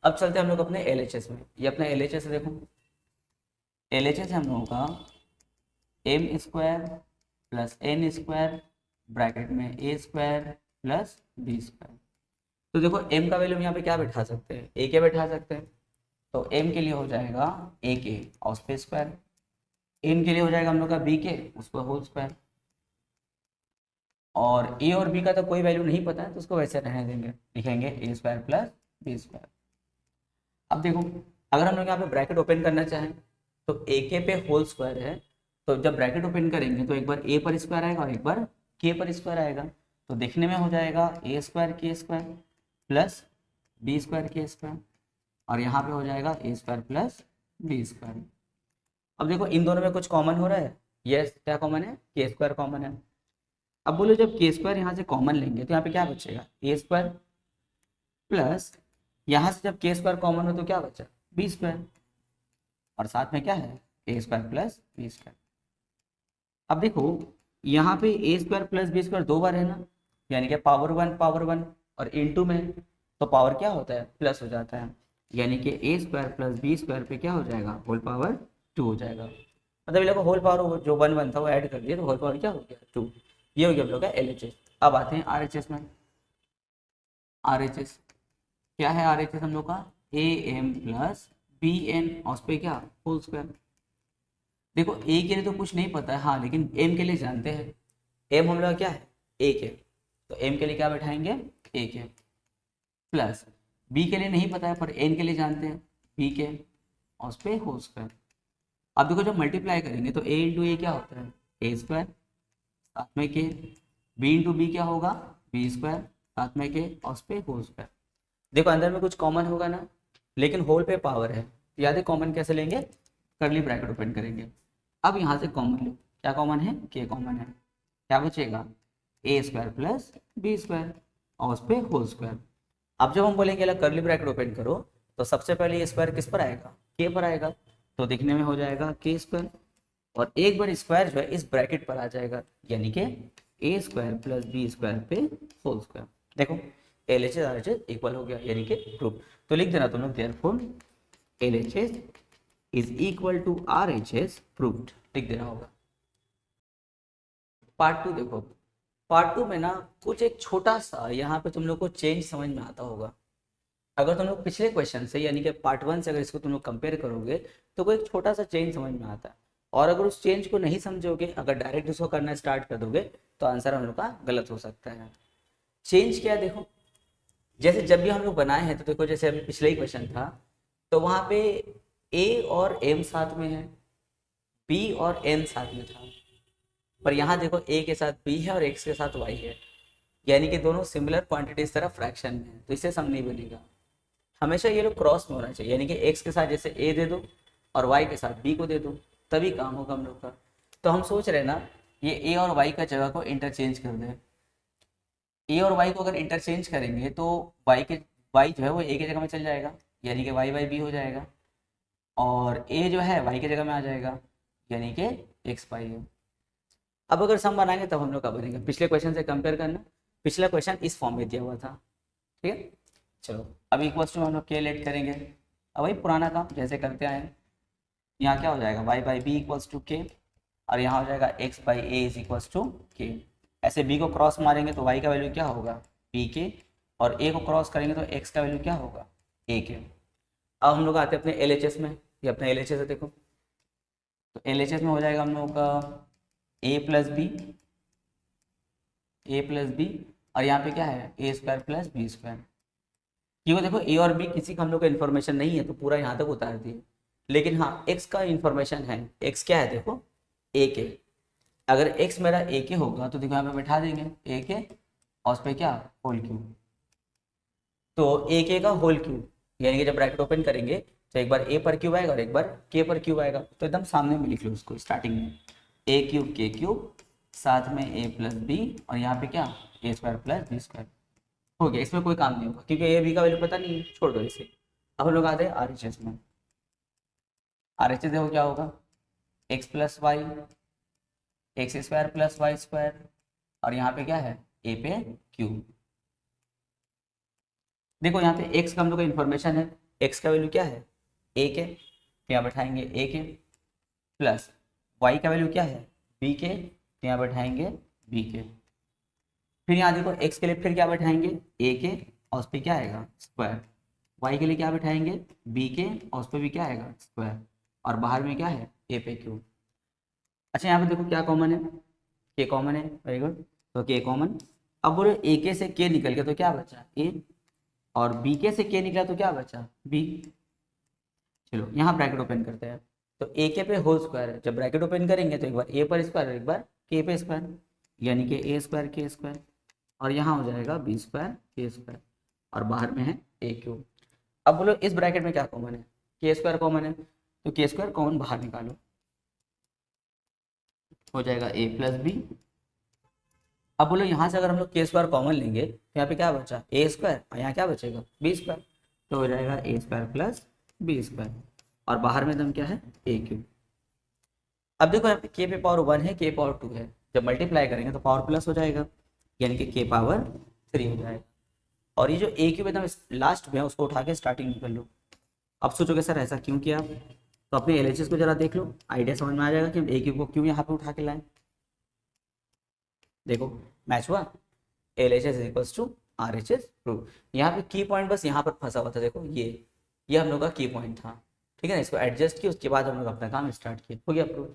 अब चलते हैं हम लोग अपने एल एच एस में। ये अपना एल एच एस है, देखो एल एच एस हम लोगों का M square plus N square bracket में A square plus B square. तो देखो m का वैल्यू यहाँ पे क्या बैठा सकते हैं, a के बैठा सकते हैं। तो m के लिए हो जाएगा a के और उसपे स्क्वायर, n के लिए हो जाएगा हम लोग का b के उस पर होल स्क्वायर। और a और b का तो कोई वैल्यू नहीं पता है तो उसको वैसे रहने देंगे, लिखेंगे a square plus B square. अब देखो अगर हम लोग यहाँ पे ब्रैकेट ओपन करना चाहें तो a के पे होल स्क्वायर है, तो जब ब्रैकेट ओपन करेंगे तो एक बार a पर स्क्वायर आएगा और एक बार k पर स्क्वायर आएगा। तो देखने में हो जाएगा a स्क्वायर के स्क्वायर प्लस बी स्क्वायर के स्क्वायर और यहाँ पे हो जाएगा A square plus B square. अब देखो इन दोनों में कुछ कॉमन हो रहा है, यस क्या कॉमन है, के स्क्वायर कॉमन है। अब बोलो जब के स्क्वायर यहाँ से कॉमन लेंगे तो यहाँ पे क्या बचेगा, ए स्क्वायर प्लस यहाँ से जब के स्क्वायर कॉमन हो तो क्या बचा, बी स्क्वायर और साथ में क्या है A square plus B square. अब देखो यहाँ पे ए स्क्वायर प्लस बी स्क्वायर दो बार है ना, यानी कि पावर वन और इनटू में तो पावर क्या होता है प्लस हो जाता है, यानी कि ए स्क्वायर प्लस बी स्क्वायर पे क्या हो जाएगा होल पावर 2 हो जाएगा। मतलब ये लोग होल पावर जो 1 था वो ऐड कर दिया तो होल पावर क्या हो गया 2। ये हो गया हम लोग का एल एच एस। अब आते हैं आर एच एस में। आर एच एस क्या है, आर एच एस हम लोग का A M plus B N और उस पर क्या होल स्क्वायर। देखो ए के लिए तो कुछ नहीं पता है हाँ, लेकिन एम के लिए जानते हैं। एम हम लोग क्या है ए के, तो एम के लिए क्या बैठाएंगे ए के प्लस बी के लिए नहीं पता है पर एन के लिए जानते हैं बी के और उस पर होल स्क्वायर। अब देखो जब मल्टीप्लाई करेंगे तो ए इंटू ए क्या होता है ए स्क्वायर साथ में के, बी इंटू बी क्या होगा बी स्क्वायर साथ में के और उस पर होल स्क्वायर। देखो अंदर में कुछ कॉमन होगा ना, लेकिन होल पे पावर है, याद है कॉमन कैसे लेंगे, करली ब्रैकेट ओपन करेंगे। अब यहाँ से कॉमन लो, क्या कॉमन है के कॉमन है, क्या बचेगा ए स्क्वायर प्लस बी स्क्वायर और उस पर होल स्क्वायर। अब जब हम बोलेंगे अलग करली ब्रैकेट ओपन करो तो सबसे पहले ये स्क्वायर किस पर आएगा के पर आएगा, तो दिखने में हो जाएगा के स्क्वायर और एक बार स्क्वायर जो है इस ब्रैकेट पर आ जाएगा, यानी कि ए स्क्वायर प्लस बी स्क्वायर पे होल स्क्वायर। देखो L H S R H S equal हो गया, यानी कि प्रूफ। तो लिख देना तुम लोग therefore L H S is equal to R H S proved, लिख देना होगा। पार्ट 2 देखो, पार्ट 2 में ना कुछ एक छोटा सा यहाँ पे तुम लोग को चेंज समझ में आता होगा। अगर तुम लोग पिछले क्वेश्चन से यानी कि पार्ट 1 से अगर इसको तुम लोग कंपेयर करोगे तो कोई एक छोटा सा चेंज समझ में आता है, और अगर उस चेंज को नहीं समझोगे अगर डायरेक्ट उसको करना स्टार्ट कर दोगे तो आंसर हम लोग का गलत हो सकता है। चेंज क्या है देखो, जैसे जब भी हम लोग बनाए हैं तो देखो जैसे अभी पिछले ही क्वेश्चन था तो वहाँ पे ए और एम साथ में है, बी और एन साथ में था, पर यहाँ देखो ए के साथ बी है और एक्स के साथ वाई है, यानी कि दोनों सिमिलर क्वांटिटी इस तरह फ्रैक्शन में है, तो इससे सम नहीं बनेगा। हमेशा ये लोग क्रॉस में होना चाहिए, यानी कि एक्स के साथ जैसे ए दे दो और वाई के साथ बी को दे दो, तभी काम होगा हम लोग का। तो हम सोच रहे हैं ना ये ए और वाई का जगह को इंटरचेंज कर दें। ए और वाई को अगर इंटरचेंज करेंगे तो वाई जो है वो ए की जगह में चल जाएगा, यानी कि वाई बाई बी हो जाएगा, और ए जो है वाई की जगह में आ जाएगा, यानी कि एक्स बाई है। अब अगर सम बनाएंगे तब हम लोग का बनेगा, पिछले क्वेश्चन से कंपेयर करना, पिछला क्वेश्चन इस फॉर्म में दिया हुआ था, ठीक है। चलो अब इक्वल्स टू हम लोग के लेट करेंगे, अब वही पुराना काम जैसे करते आए हैं। यहाँ क्या हो जाएगा Y by B equals to K और यहाँ हो जाएगा X by A is equals to K. ऐसे बी को क्रॉस मारेंगे तो वाई का वैल्यू क्या होगा बी के, और ए को क्रॉस करेंगे तो एक्स का वैल्यू क्या होगा ए के। अब हम लोग आते हैं अपने एल एच एस में, ये अपना एल एच एस है देखो, तो एल एच एस में हो जाएगा हम लोगों का ए प्लस बी और यहाँ पे क्या है A square plus B square. क्योंकि देखो ए और बी किसी का हम लोग का इन्फॉर्मेशन नहीं है तो पूरा यहाँ तक उतार दिए, लेकिन हाँ एक्स का इन्फॉर्मेशन है। एक्स क्या है देखो ए के, अगर एक्स मेरा ए के होगा तो देखो यहाँ पे बैठा देंगे ए के और उस पर क्या होल क्यूब, तो ए के का होल क्यूब, यानी कि जब ब्रैकेट ओपन करेंगे तो एक बार ए पर क्यूब आएगा और एक बार के पर क्यूब आएगा, तो एकदम सामने में लिख लो उसको स्टार्टिंग में ए क्यूब के क्यूब साथ में ए प्लस बी और यहाँ पे क्या ए स्क्वायर प्लस बी स्क्वायर हो गया। इसमें कोई काम नहीं होगा क्योंकि ए बी का वैल्यू पता नहीं है, छोड़ दो इसे। अब हम लोग आते हैं आर एच एस में। आर एच एस देखो क्या होगा X plus Y X square plus Y square और यहाँ पे क्या है ए पे क्यू। देखो यहाँ पे x का हम लोग का इन्फॉर्मेशन है, x का वैल्यू क्या है a के, तो यहाँ बैठाएंगे a के, प्लस y का वैल्यू क्या है b के, तो यहाँ बैठाएंगे b के। फिर यहाँ देखो x के लिए फिर क्या बैठाएंगे a के, और उस पर क्या आएगा स्क्वायर। y के लिए क्या बैठाएंगे b के, और उस पर भी क्या आएगा स्क्वायर, और बाहर में क्या है a पे क्यू। अच्छा यहाँ पे देखो क्या कॉमन है, k कॉमन है, वेरी गुड, तो k कॉमन। अब बोलो a के से k निकल गया तो क्या बचा a, और बी के से के निकला तो क्या बचा बी। चलो यहाँ ब्रैकेट ओपन करते हैं, तो ए के पे होल स्क्वायर है, जब ब्रैकेट ओपन करेंगे तो एक बार ए पर स्क्वायर, एक बार के पे स्क्वायर, यानी कि ए स्क्वायर के स्क्वायर, और यहाँ हो जाएगा बी स्क्वायर के स्क्वायर, और बाहर में है ए क्यूब। अब बोलो इस ब्रैकेट में क्या कॉमन है, के स्क्वायर कॉमन है, तो के स्क्वायर कॉमन बाहर निकालो, हो जाएगा ए प्लस बी। अब बोलो यहाँ से अगर हम लोग के स्क्वायर कॉमन लेंगे तो यहाँ पे क्या बचा ए स्क्वायर, और यहाँ क्या बचेगा बी स्क्वायर, तो हो जाएगा A square plus B square, और बाहर में दम क्या है ए क्यूब। अब देखो यहाँ पे के पे पावर 1 है, के पावर 2 है, जब मल्टीप्लाई करेंगे तो पावर प्लस हो जाएगा, यानी कि के पावर 3 हो जाएगा। और ये जो ए क्यूब एकदम लास्ट में है उसको उठा के स्टार्टिंग में कर लो। अब सोचोगे सर ऐसा क्यों किया, तो अपने एलएचएस को जरा देख लो, आइडिया समझ में आ जाएगा कि हम ए क्यूब को क्यों यहाँ पे उठा के लाएं। देखो मैच हुआ, L H S equals to R H S prove. यहाँ पे की पॉइंट बस यहाँ पर फंसा हुआ था, देखो ये हम लोग का की पॉइंट था, ठीक है ना, इसको एडजस्ट किया, उसके बाद हम लोग अपना काम स्टार्ट किया, हो गया प्रूव।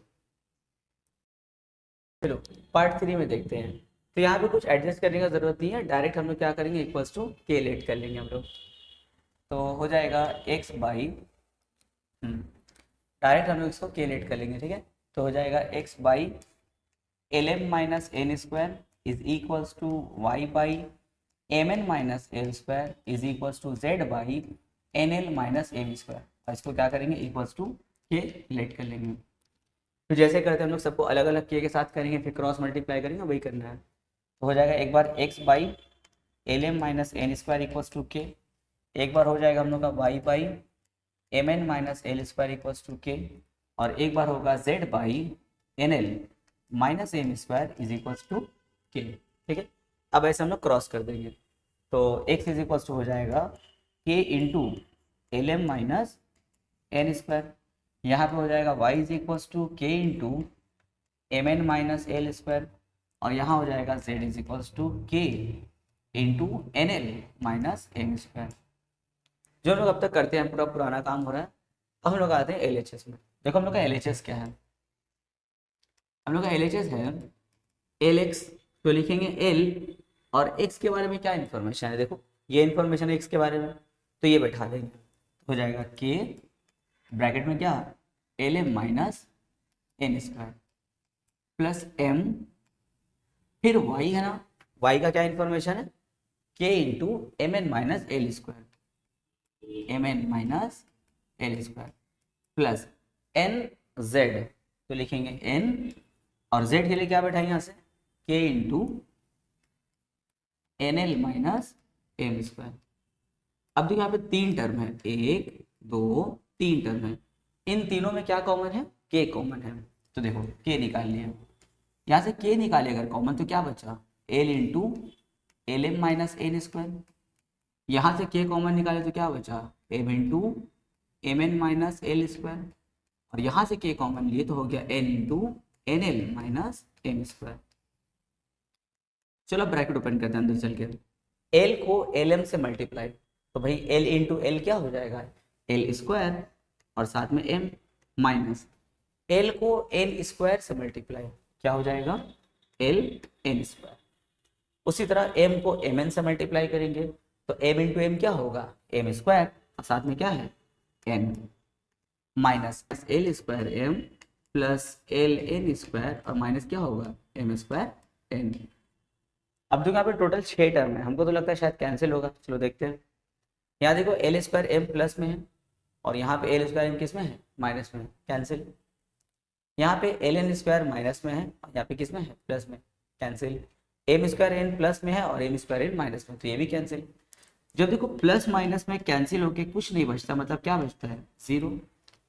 चलो पार्ट 3 में देखते हैं। तो यहाँ पे कुछ एडजस्ट करने का जरूरत नहीं है, डायरेक्ट हम लोग क्या करेंगे इक्वल्स टू के लेट कर लेंगे हम लोग, तो हो जाएगा एक्स बाई, डायरेक्ट हम लोग इसको के लेट कर लेंगे, ठीक है, तो हो जाएगा X by L M minus N square is equals to Y by M N minus L square is equals to Z by N L minus M square, और इसको क्या करेंगे इक्वल्स टू के लेट कर लेंगे। तो जैसे करते हैं हम लोग सबको अलग अलग के साथ करेंगे, फिर क्रॉस मल्टीप्लाई करेंगे, वही करना है। तो हो जाएगा एक बार X by L M minus N square equals to K, एक बार हो जाएगा हम लोग का Y by M N minus L square equals to K, और एक बार होगा Z by N L minus M square is equals to K, ठीक है। अब ऐसे हम लोग क्रॉस कर देंगे, तो x इज इक्वल्स टू हो जाएगा K into L M minus N square, यहाँ पे हो जाएगा y is equals to K into M N minus L square, और यहाँ हो जाएगा z is equals to K into N L minus M square. जो हम लोग अब तक करते हैं पूरा पुराना काम हो रहा है। अब हम लोग आते हैं एल एच एस में। देखो हम लोग का एल एच एस क्या है, हम लोग का एल एच एस है एल एक्स, तो लिखेंगे एल, और एक्स के बारे में क्या इन्फॉर्मेशन है, देखो ये इन्फॉर्मेशन है एक्स के बारे में, तो ये बैठा देंगे, हो जाएगा के ब्रैकेट में क्या L M minus N square plus M, फिर वाई है ना, वाई का क्या इन्फॉर्मेशन है K into M N minus L square, M N minus L square plus N Z, तो लिखेंगे एन, और जेड के लिए क्या बैठाएंगे यहाँ से K into N L minus M square. अब देखो यहाँ पे 3 टर्म है, 1 2 3 टर्म है, इन तीनों में क्या कॉमन है के कॉमन है, तो देखो के निकाल लिया, यहाँ से के निकाले अगर कॉमन तो क्या बचा L into L M minus N square, यहाँ से के कॉमन निकाले तो क्या बचा M into M N minus L square, और यहाँ से के कॉमन लिए तो हो गया N into N L minus M square. चलो ब्रैकेट ओपन करते हैं अंदर चल के, एल को एल एम से मल्टीप्लाई, तो भाई एल इंटू एल क्या हो जाएगा एल स्क्वायर, और साथ में एम, माइनस एल को एल स्क्वायर से मल्टीप्लाई, क्या हो जाएगा एल एन स्क्वायर। उसी तरह एम को एम एन से मल्टीप्लाई करेंगे, तो एम इंटू एम क्या होगा एम स्क्वायर, और साथ में क्या है N, minus L square M plus L N square, और माइनस क्या होगा एम स्क्वायर एन। अब देखो यहाँ पे टोटल 6 टर्म है, हमको तो लगता है शायद कैंसिल होगा, चलो देखते हैं। यहाँ देखो एल स्क्वायर एम प्लस में है, और यहाँ पे एल स्क्वायर एम किस में है माइनस में, कैंसिल। यहाँ पे एल एन स्क्वायर माइनस में है, और यहाँ पे किस में है प्लस में, cancel. M square N plus में है और एम स्क्वायर एन माइनस में, तो ये भी कैंसिल। जब देखो प्लस माइनस में कैंसिल होके कुछ नहीं बचता, मतलब क्या बचता है 0।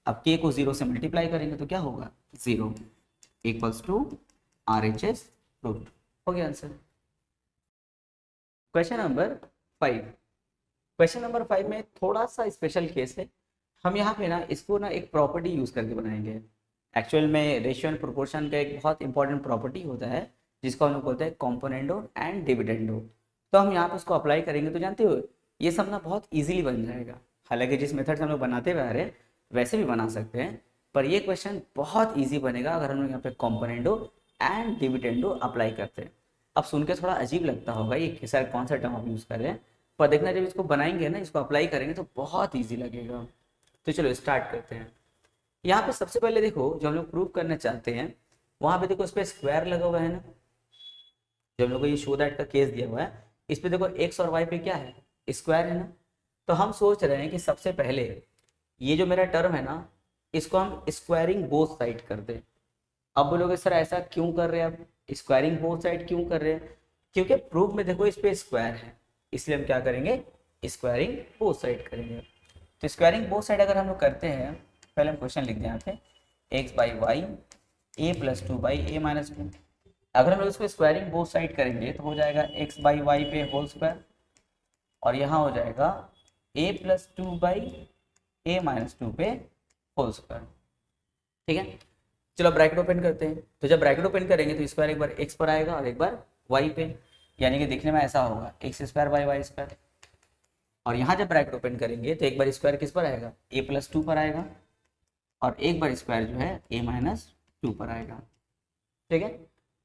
अब के को 0 से मल्टीप्लाई करेंगे तो क्या होगा 0 equals to R H S root, हो गया answer. Question number 5। Question number 5 में थोड़ा सा स्पेशल केस है। हम यहाँ पे ना इसको ना एक प्रॉपर्टी यूज करके बनाएंगे। एक्चुअल में रेशियो एंड प्रोपोर्शन का एक बहुत इंपॉर्टेंट प्रॉपर्टी होता है जिसको हम लोग बोलते हैं कॉम्पोनेंडो एंड डिविडेंडो। तो हम यहाँ पे उसको अप्लाई करेंगे तो जानते हो ये सब ना बहुत ईजिली बन जाएगा। हालांकि जिस मेथड से हम लोग बनाते हुए आ रहे हैं वैसे भी बना सकते हैं, पर ये क्वेश्चन बहुत ईजी बनेगा अगर हम लोग यहाँ पे कॉम्पोनेंडो एंड डिविडेंडो अप्लाई करते हैं। अब सुन के थोड़ा अजीब लगता होगा ये सर कौन सा टर्म आप यूज़ कर रहे हैं, पर देखना जब इसको बनाएंगे ना, इसको अप्लाई करेंगे तो बहुत ईजी लगेगा। तो चलो स्टार्ट करते हैं। यहाँ पे सबसे पहले देखो जो हम लोग प्रूव करना चाहते हैं वहाँ पे देखो इस पर स्क्वायर लगा हुआ है ना, जो हम लोग को ये शो दैट का केस दिया हुआ है इस पे देखो एक्स और वाई पे क्या है, स्क्वायर है ना। तो हम सोच रहे हैं कि सबसे पहले ये जो मेरा टर्म है ना इसको हम स्क्वायरिंग बोथ साइड कर दें। अब बोलोगे सर ऐसा क्यों कर रहे हैं, आप स्क्वायरिंग बोथ साइड क्यों कर रहे हैं? क्योंकि प्रूफ में देखो इस पे स्क्वायर है, इसलिए हम क्या करेंगे, स्क्वायरिंग बोथ साइड करेंगे। तो स्क्वायरिंग बोथ साइड अगर हम लोग करते हैं, पहले हम क्वेश्चन लिख दें यहाँ पे X by Y A plus two by A minus two. अगर हम लोग इसको स्क्वायरिंग बोथ साइड करेंगे तो हो जाएगा एक्स बाई वाई पे होल स्क्वायर, और यहाँ हो जाएगा A plus two by A minus two पे होल स्क्वायर। ठीक है, चलो ब्रैकेट ओपन करते हैं। तो जब ब्रैकेट ओपन करेंगे तो स्क्वायर एक बार एक्स पर आएगा और एक बार वाई पे, यानी कि दिखने में ऐसा होगा X square by Y square. और यहाँ जब ब्रैकेट ओपन करेंगे तो एक बार स्क्वायर किस पर आएगा, ए प्लस टू पर आएगा, और एक बार स्क्वायर जो है ए माइनस टू पर आएगा। ठीक है,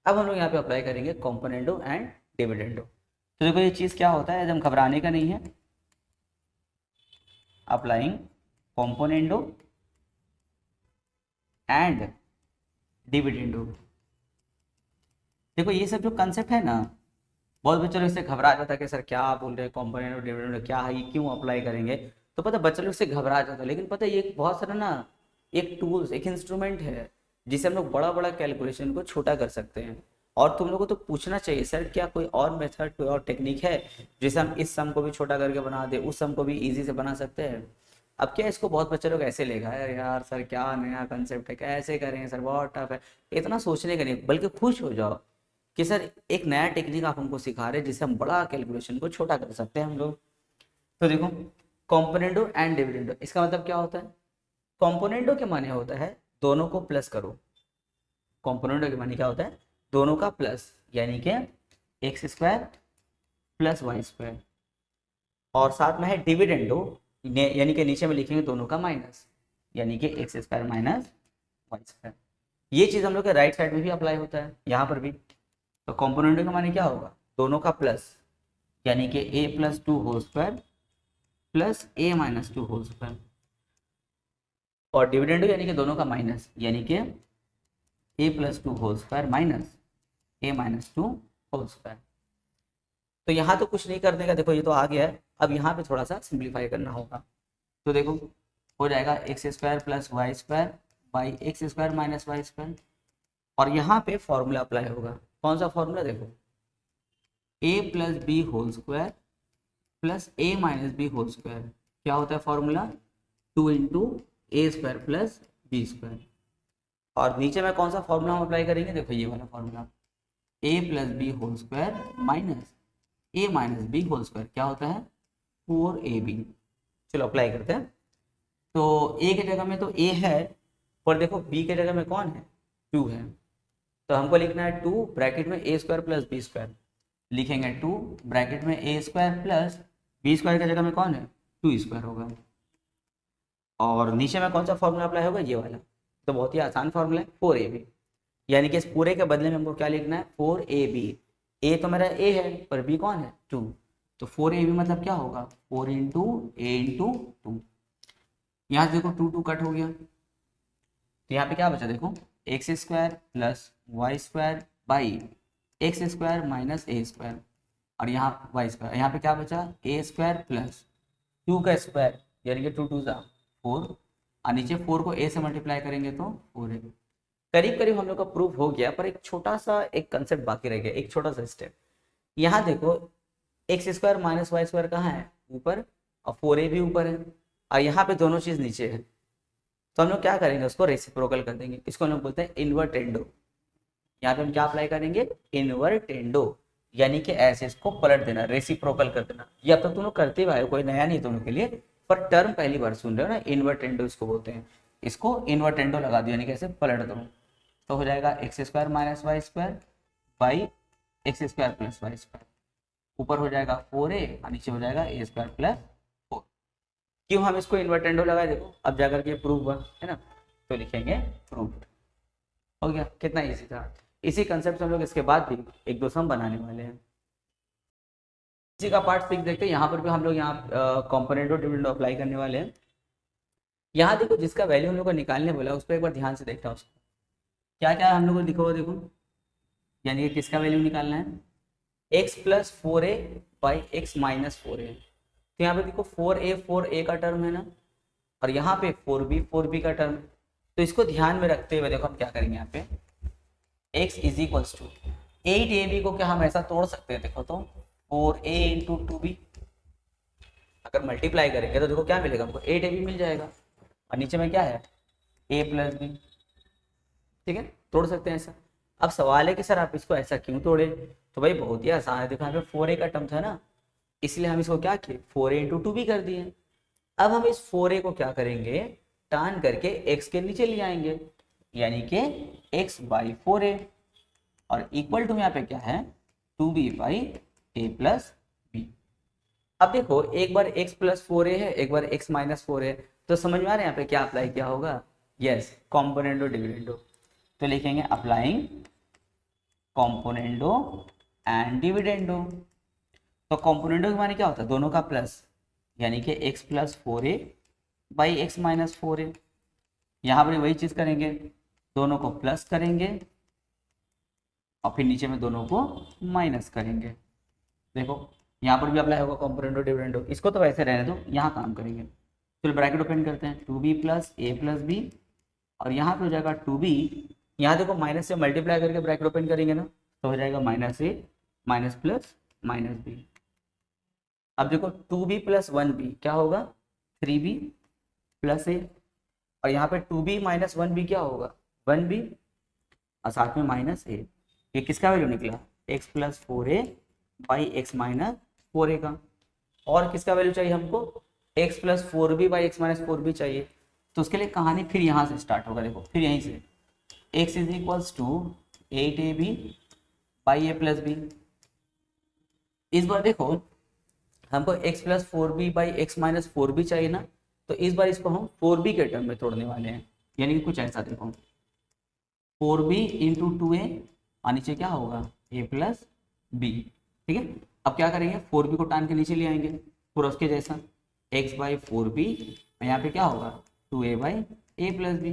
अब हम लोग यहाँ पे अप्लाई करेंगे कॉम्पोनेंडो एंड डिविडेंडो। तो देखो ये चीज़ क्या होता है, एकदम घबराने का नहीं है। Applying componendo and dividendo. देखो ये सब जो कंसेप्ट है ना, बहुत बच्चे लोग इससे घबरा जाता है कि सर क्या बोल रहे हैं, कॉम्पोनेंट और डिविडेंड क्या है, ये क्यों अप्लाई करेंगे। तो पता बच्चे लोग इससे घबरा जाता है, लेकिन पता है ये बहुत सारा ना एक टूल्स, एक इंस्ट्रूमेंट है जिससे हम लोग बड़ा बड़ा कैलकुलेशन को छोटा कर सकते हैं। और तुम लोगों को तो पूछना चाहिए सर क्या कोई और मेथड, कोई और टेक्निक है जिससे हम इस सम को भी छोटा करके बना दे, उस सम को भी ईजी से बना सकते हैं। अब क्या इसको बहुत बच्चे लोग ऐसे लेगा है, यार सर क्या नया कंसेप्ट है, कैसे करें सर, बहुत टफ है। इतना सोचने का नहीं, बल्कि खुश हो जाओ कि सर एक नया टेक्निक आप हमको सिखा रहे हैं जिससे हम बड़ा कैलकुलेशन को छोटा कर सकते हैं हम लोग। तो देखो कॉम्पोनेंडो एंड डिविडेंडो, इसका मतलब क्या होता है, कॉम्पोनेंडो के माने होता है दोनों को प्लस करो। कॉम्पोनेंडो के माने क्या होता है, दोनों का प्लस, यानी कि X square plus Y square. और साथ में है डिविडेंडो, यानी कि नीचे में लिखेंगे दोनों का माइनस, यानी कि X square minus Y square. ये चीज़ हम लोग के राइट साइड में भी अप्लाई होता है, यहाँ पर भी। तो कॉम्पोनेंट का माने क्या होगा, दोनों का प्लस, यानी कि A plus two whole square plus A minus two whole square. और डिविडेंडो यानी कि दोनों का माइनस, यानी कि A plus two whole square minus A minus two whole square. तो यहाँ तो कुछ नहीं करने का, देखो ये तो आ गया है। अब यहाँ पे थोड़ा सा सिंप्लीफाई करना होगा। तो देखो हो जाएगा X square plus Y square by X square minus Y square. और यहाँ पे फॉर्मूला अप्लाई होगा, कौन सा फॉर्मूला, देखो a plus B whole square plus A minus B whole square. क्या होता है formula, 2 into A square plus B square. और नीचे में कौन सा फॉर्मूला हम अप्लाई करेंगे, देखो ये वाला formula, a plus B whole square minus A minus B whole square. क्या होता है 4ab। चलो अप्लाई करते हैं। तो a के जगह में तो a है, पर देखो b के जगह में कौन है, 2 है। तो हमको लिखना है 2 ब्रैकेट में A square plus B square, लिखेंगे 2 ब्रैकेट में A square plus B square की जगह में कौन है 2 स्क्वायर होगा। और नीचे में कौन सा फॉर्मूला अप्लाई होगा, ये वाला। तो बहुत ही आसान फॉर्मूला है 4ab, यानी कि इस पूरे के बदले में हमको क्या लिखना है 4ab। ए तो मेरा ए है पर बी कौन है 2, तो 4ab मतलब क्या होगा 4 इंटू ए इंटू 2। यहाँ से देखो 2 2 कट हो गया, तो यहाँ पे क्या बचा, देखो X square plus Y square by X square minus A square. और यहाँ वाई स्क्वायर, यहाँ पे क्या बचा ए स्क्वायर प्लस 2 का स्क्वायर, यानी कि 2 2 ज़ा 4, और नीचे 4 को ए से मल्टीप्लाई करेंगे तो 4 है। करीब करीब हम लोग का प्रूफ हो गया, पर एक छोटा सा एक कंसेप्ट बाकी रह गया, एक छोटा सा स्टेप। यहाँ देखो X square minus Y square कहाँ है, ऊपर, और 4a भी ऊपर है, और यहाँ पे दोनों चीज़ नीचे है। तो हम लोग क्या करेंगे, उसको रेसिप्रोकल कर देंगे। इसको हम लोग बोलते हैं इन्वर्टेंडो। यहाँ पे हम क्या अप्लाई करेंगे, इन्वर्टेंडो। यानी कि ऐसे इसको पलट देना, रेसिप्रोकल कर देना। ये अब तक तुम लोग करते हुए आए हो, कोई नया नहीं तुम लोग के लिए, पर टर्म पहली बार सुन रहे हो ना, इन्वर्टेंडो इसको बोलते हैं। इसको इन्वर्टेंडो लगा दिया, यानी कि ऐसे पलट दो, तो हो जाएगा X square minus Y square by X square plus Y square. ऊपर हो जाएगा 4a और नीचे हो जाएगा ए स्क्वायर प्लस 4। क्यों हम इसको इन्वर्टेंडो लगाए, देखो अब जाकर के प्रूव हुआ है ना, तो लिखेंगे प्रूव्ड। हो गया, कितना इजी था। इसी कंसेप्ट से हम लोग इसके बाद भी एक दो सम बनाने वाले हैं। इसी का पार्ट 6 देखते हैं। यहाँ पर भी हम लोग यहाँ कॉम्पोनेंट और डिविडेंड अप्लाई करने वाले हैं। यहाँ देखो जिसका वैल्यू हम लोग को निकालने बोला उस पर एक बार ध्यान से देखना, उसको क्या क्या हम लोग को लिखा हुआ देखो, यानी कि किसका वैल्यू निकालना है, x plus 4a by X minus 4a। तो यहाँ पे देखो 4a का टर्म है ना, और यहाँ पे 4b का टर्म। तो इसको ध्यान में रखते हुए देखो हम क्या करेंगे, यहाँ पे x is equals to 8ab को क्या हम ऐसा तोड़ सकते हैं, देखो तो 4a इंटू 2b, अगर मल्टीप्लाई करेंगे तो देखो क्या मिलेगा हमको, 8ab मिल जाएगा, और नीचे में क्या है a प्लस बी। ठीक है, तोड़ सकते हैं ऐसा। अब सवाल है कि सर आप इसको ऐसा क्यों तोड़े, तो भाई बहुत ही आसान है, देखो यहाँ पे 4a का टर्म था ना, इसलिए हम इसको क्या किए 4a इंटू 2b कर दिए। अब हम इस 4a को क्या करेंगे, टान करके x के नीचे ले आएंगे, यानी कि x बाई 4a, और इक्वल टू यहाँ पे क्या है 2b by a plus B. अब देखो एक बार x प्लस 4a है, एक बार x माइनस 4a है, तो समझ में आ रहा है यहाँ पे क्या अप्लाई किया होगा, यस कॉम्पोनेंडो डिविडेंडो। तो लिखेंगे अप्लाइंग कॉम्पोनेंडो एंड डिविडेंडो। तो कॉम्पोनेंडो के माने क्या होता है, दोनों का प्लस, यानी कि x plus 4a by X minus 4a। यहाँ पर वही चीज़ करेंगे, दोनों को प्लस करेंगे और फिर नीचे में दोनों को माइनस करेंगे। देखो यहाँ पर भी अप्लाई होगा कॉम्पोनेंडो डिविडेंडो, इसको तो वैसे रहने दो, यहाँ काम करेंगे। चलो ब्रैकेट ओपन करते हैं, 2b plus a plus B, और यहाँ पे हो जाएगा 2b, यहाँ देखो माइनस से मल्टीप्लाई करके ब्रैकेट ओपन करेंगे ना, तो हो जाएगा minus a minus plus minus B. अब देखो 2b प्लस 1b क्या होगा 3b प्लस a, और यहाँ पे 2b माइनस 1b क्या होगा 1b, और साथ में माइनस a। ये किसका वैल्यू निकला x plus 4a by X minus 4a का। और किसका वैल्यू चाहिए हमको x plus 4b by X minus 4b चाहिए। तो उसके लिए कहानी फिर यहाँ से स्टार्ट होगा, देखो फिर यहीं से x is equals to 8ab by a plus B. इस बार देखो हमको x plus 4b by X minus 4b चाहिए ना, तो इस बार इसको हम 4b के टर्म में तोड़ने वाले हैं, यानी कि कुछ ऐसा देखो 4b इंटू 2a और नीचे क्या होगा a प्लस बी। ठीक है, अब क्या करेंगे 4b को टान के नीचे ले आएंगे पूरा उसके जैसा, x बाई 4b, यहाँ पे क्या होगा 2a by a plus B.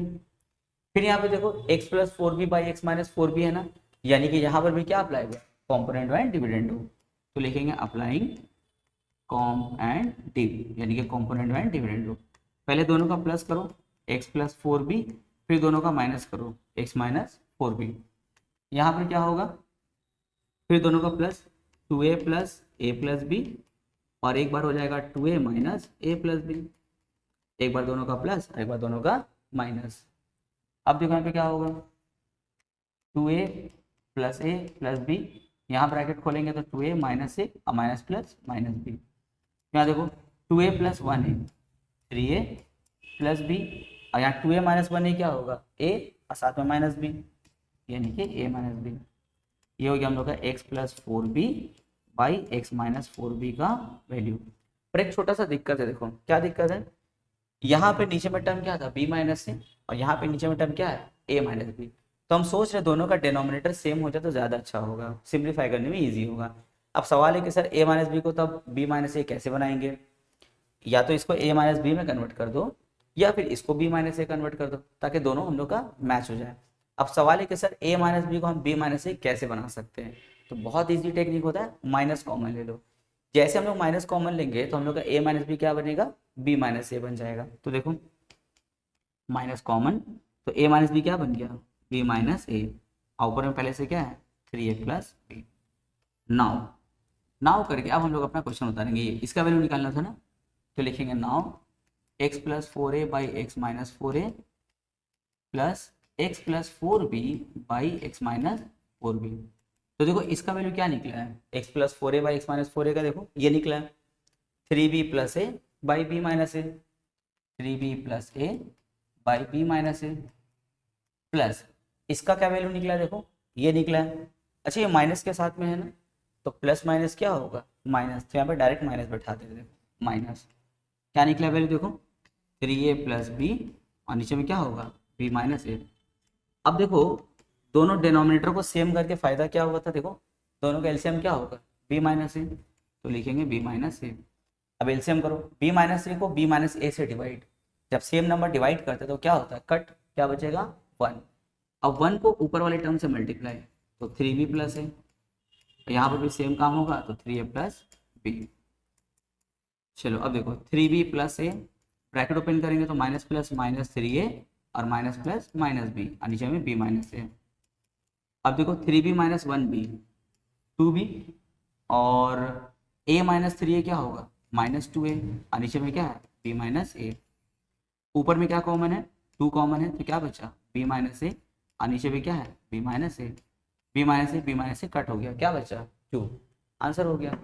फिर यहाँ पे देखो x plus 4b by X minus 4b है ना, यानी कि यहाँ पर भी क्या अप्लाई हुआ कॉम्पोनेंट एंड डिविडेंडो। तो लिखेंगे अप्लाइंग कॉम एंड डिव, यानी कि कॉम्पोनेंट एंड डिविडेंडो। पहले दोनों का प्लस करो x प्लस 4b, फिर दोनों का माइनस करो x माइनस 4b। यहाँ पर क्या होगा फिर दोनों का plus 2a plus a plus B, और एक बार हो जाएगा 2a minus a plus B. एक बार दोनों का प्लस, एक बार दोनों का माइनस। अब देखो यहाँ पे क्या होगा 2a plus a plus B, यहाँ ब्रैकेट खोलेंगे तो 2a माइनस a और माइनस प्लस माइनस बी। यहाँ देखो 2a plus 1a 3a plus B, और यहाँ 2a माइनस 1a क्या होगा a और साथ में माइनस बी, यानी कि a माइनस बी। ये हो गया हम लोग का x plus 4b by X minus 4b का वैल्यू। पर एक छोटा सा दिक्कत है, देखो क्या दिक्कत है, यहाँ पे नीचे में टर्म क्या था b माइनस से, और यहाँ पे नीचे में टर्म क्या है a माइनस बी। तो हम सोच रहे दोनों का डिनोमिनेटर सेम हो जाए तो ज़्यादा अच्छा होगा, सिंप्लीफाई करने में ईजी होगा। अब सवाल है कि सर a माइनस बी को तब b माइनस ए कैसे बनाएंगे, या तो इसको a माइनस बी में कन्वर्ट कर दो, या फिर इसको b माइनस ए कन्वर्ट कर दो, ताकि दोनों हम लोग का मैच हो जाए। अब सवाल है कि सर a माइनस बी को हम b माइनस ए कैसे बना सकते हैं, तो बहुत ईजी टेक्निक होता है, माइनस कॉमन ले लो। जैसे हम लोग माइनस कॉमन लेंगे तो हम लोग का a माइनस बी क्या बनेगा b माइनस ए बन जाएगा। तो देखो माइनस कॉमन, तो a माइनस बी क्या बन गया b माइनस ए, और ऊपर में पहले से क्या है 3a प्लस बी। नाउ करके अब हम लोग अपना क्वेश्चन उतारेंगे, ये इसका वैल्यू निकालना था ना, तो लिखेंगे now x plus 4a by X minus 4a plus x plus 4b by X minus 4b। तो देखो इसका वैल्यू क्या निकला है, x plus 4a by X minus 4a का देखो ये निकला है 3b plus A by B minus A, 3b plus A by B minus A, plus इसका क्या वैल्यू निकला है देखो ये निकला है। अच्छा ये माइनस के साथ में है ना, तो प्लस माइनस क्या होगा माइनस, तो यहाँ पे डायरेक्ट माइनस बैठा देते देखो माइनस, क्या निकला वैल्यू देखो 3a प्लस बी और नीचे में क्या होगा b माइनस ए। अब देखो दोनों डिनोमिनेटर को सेम करके फायदा क्या हुआ था, देखो दोनों का एलसीएम क्या होगा b माइनस ए, तो लिखेंगे b माइनस ए। अब एलसीएम करो b माइनस ए को b माइनस ए से डिवाइड, जब सेम नंबर डिवाइड करते तो क्या होता है कट, क्या बचेगा 1। अब 1 को ऊपर वाले टर्म से मल्टीप्लाई, तो 3b प्लस है, यहाँ पर भी सेम काम होगा तो 3a प्लस बी। चलो अब देखो 3b plus A bracket open करेंगे तो माइनस प्लस माइनस 3a और माइनस प्लस माइनस बी और नीचे में b माइनस ए। अब देखो 3b माइनस 1b 2b और a माइनस 3a क्या होगा माइनस 2a और नीचे में क्या है b माइनस ए। ऊपर में क्या कॉमन है 2 कॉमन है तो क्या बचा b माइनस ए और नीचे में क्या है b माइनस ए, b माइनस ए कट हो गया, क्या बचा 2, आंसर हो गया।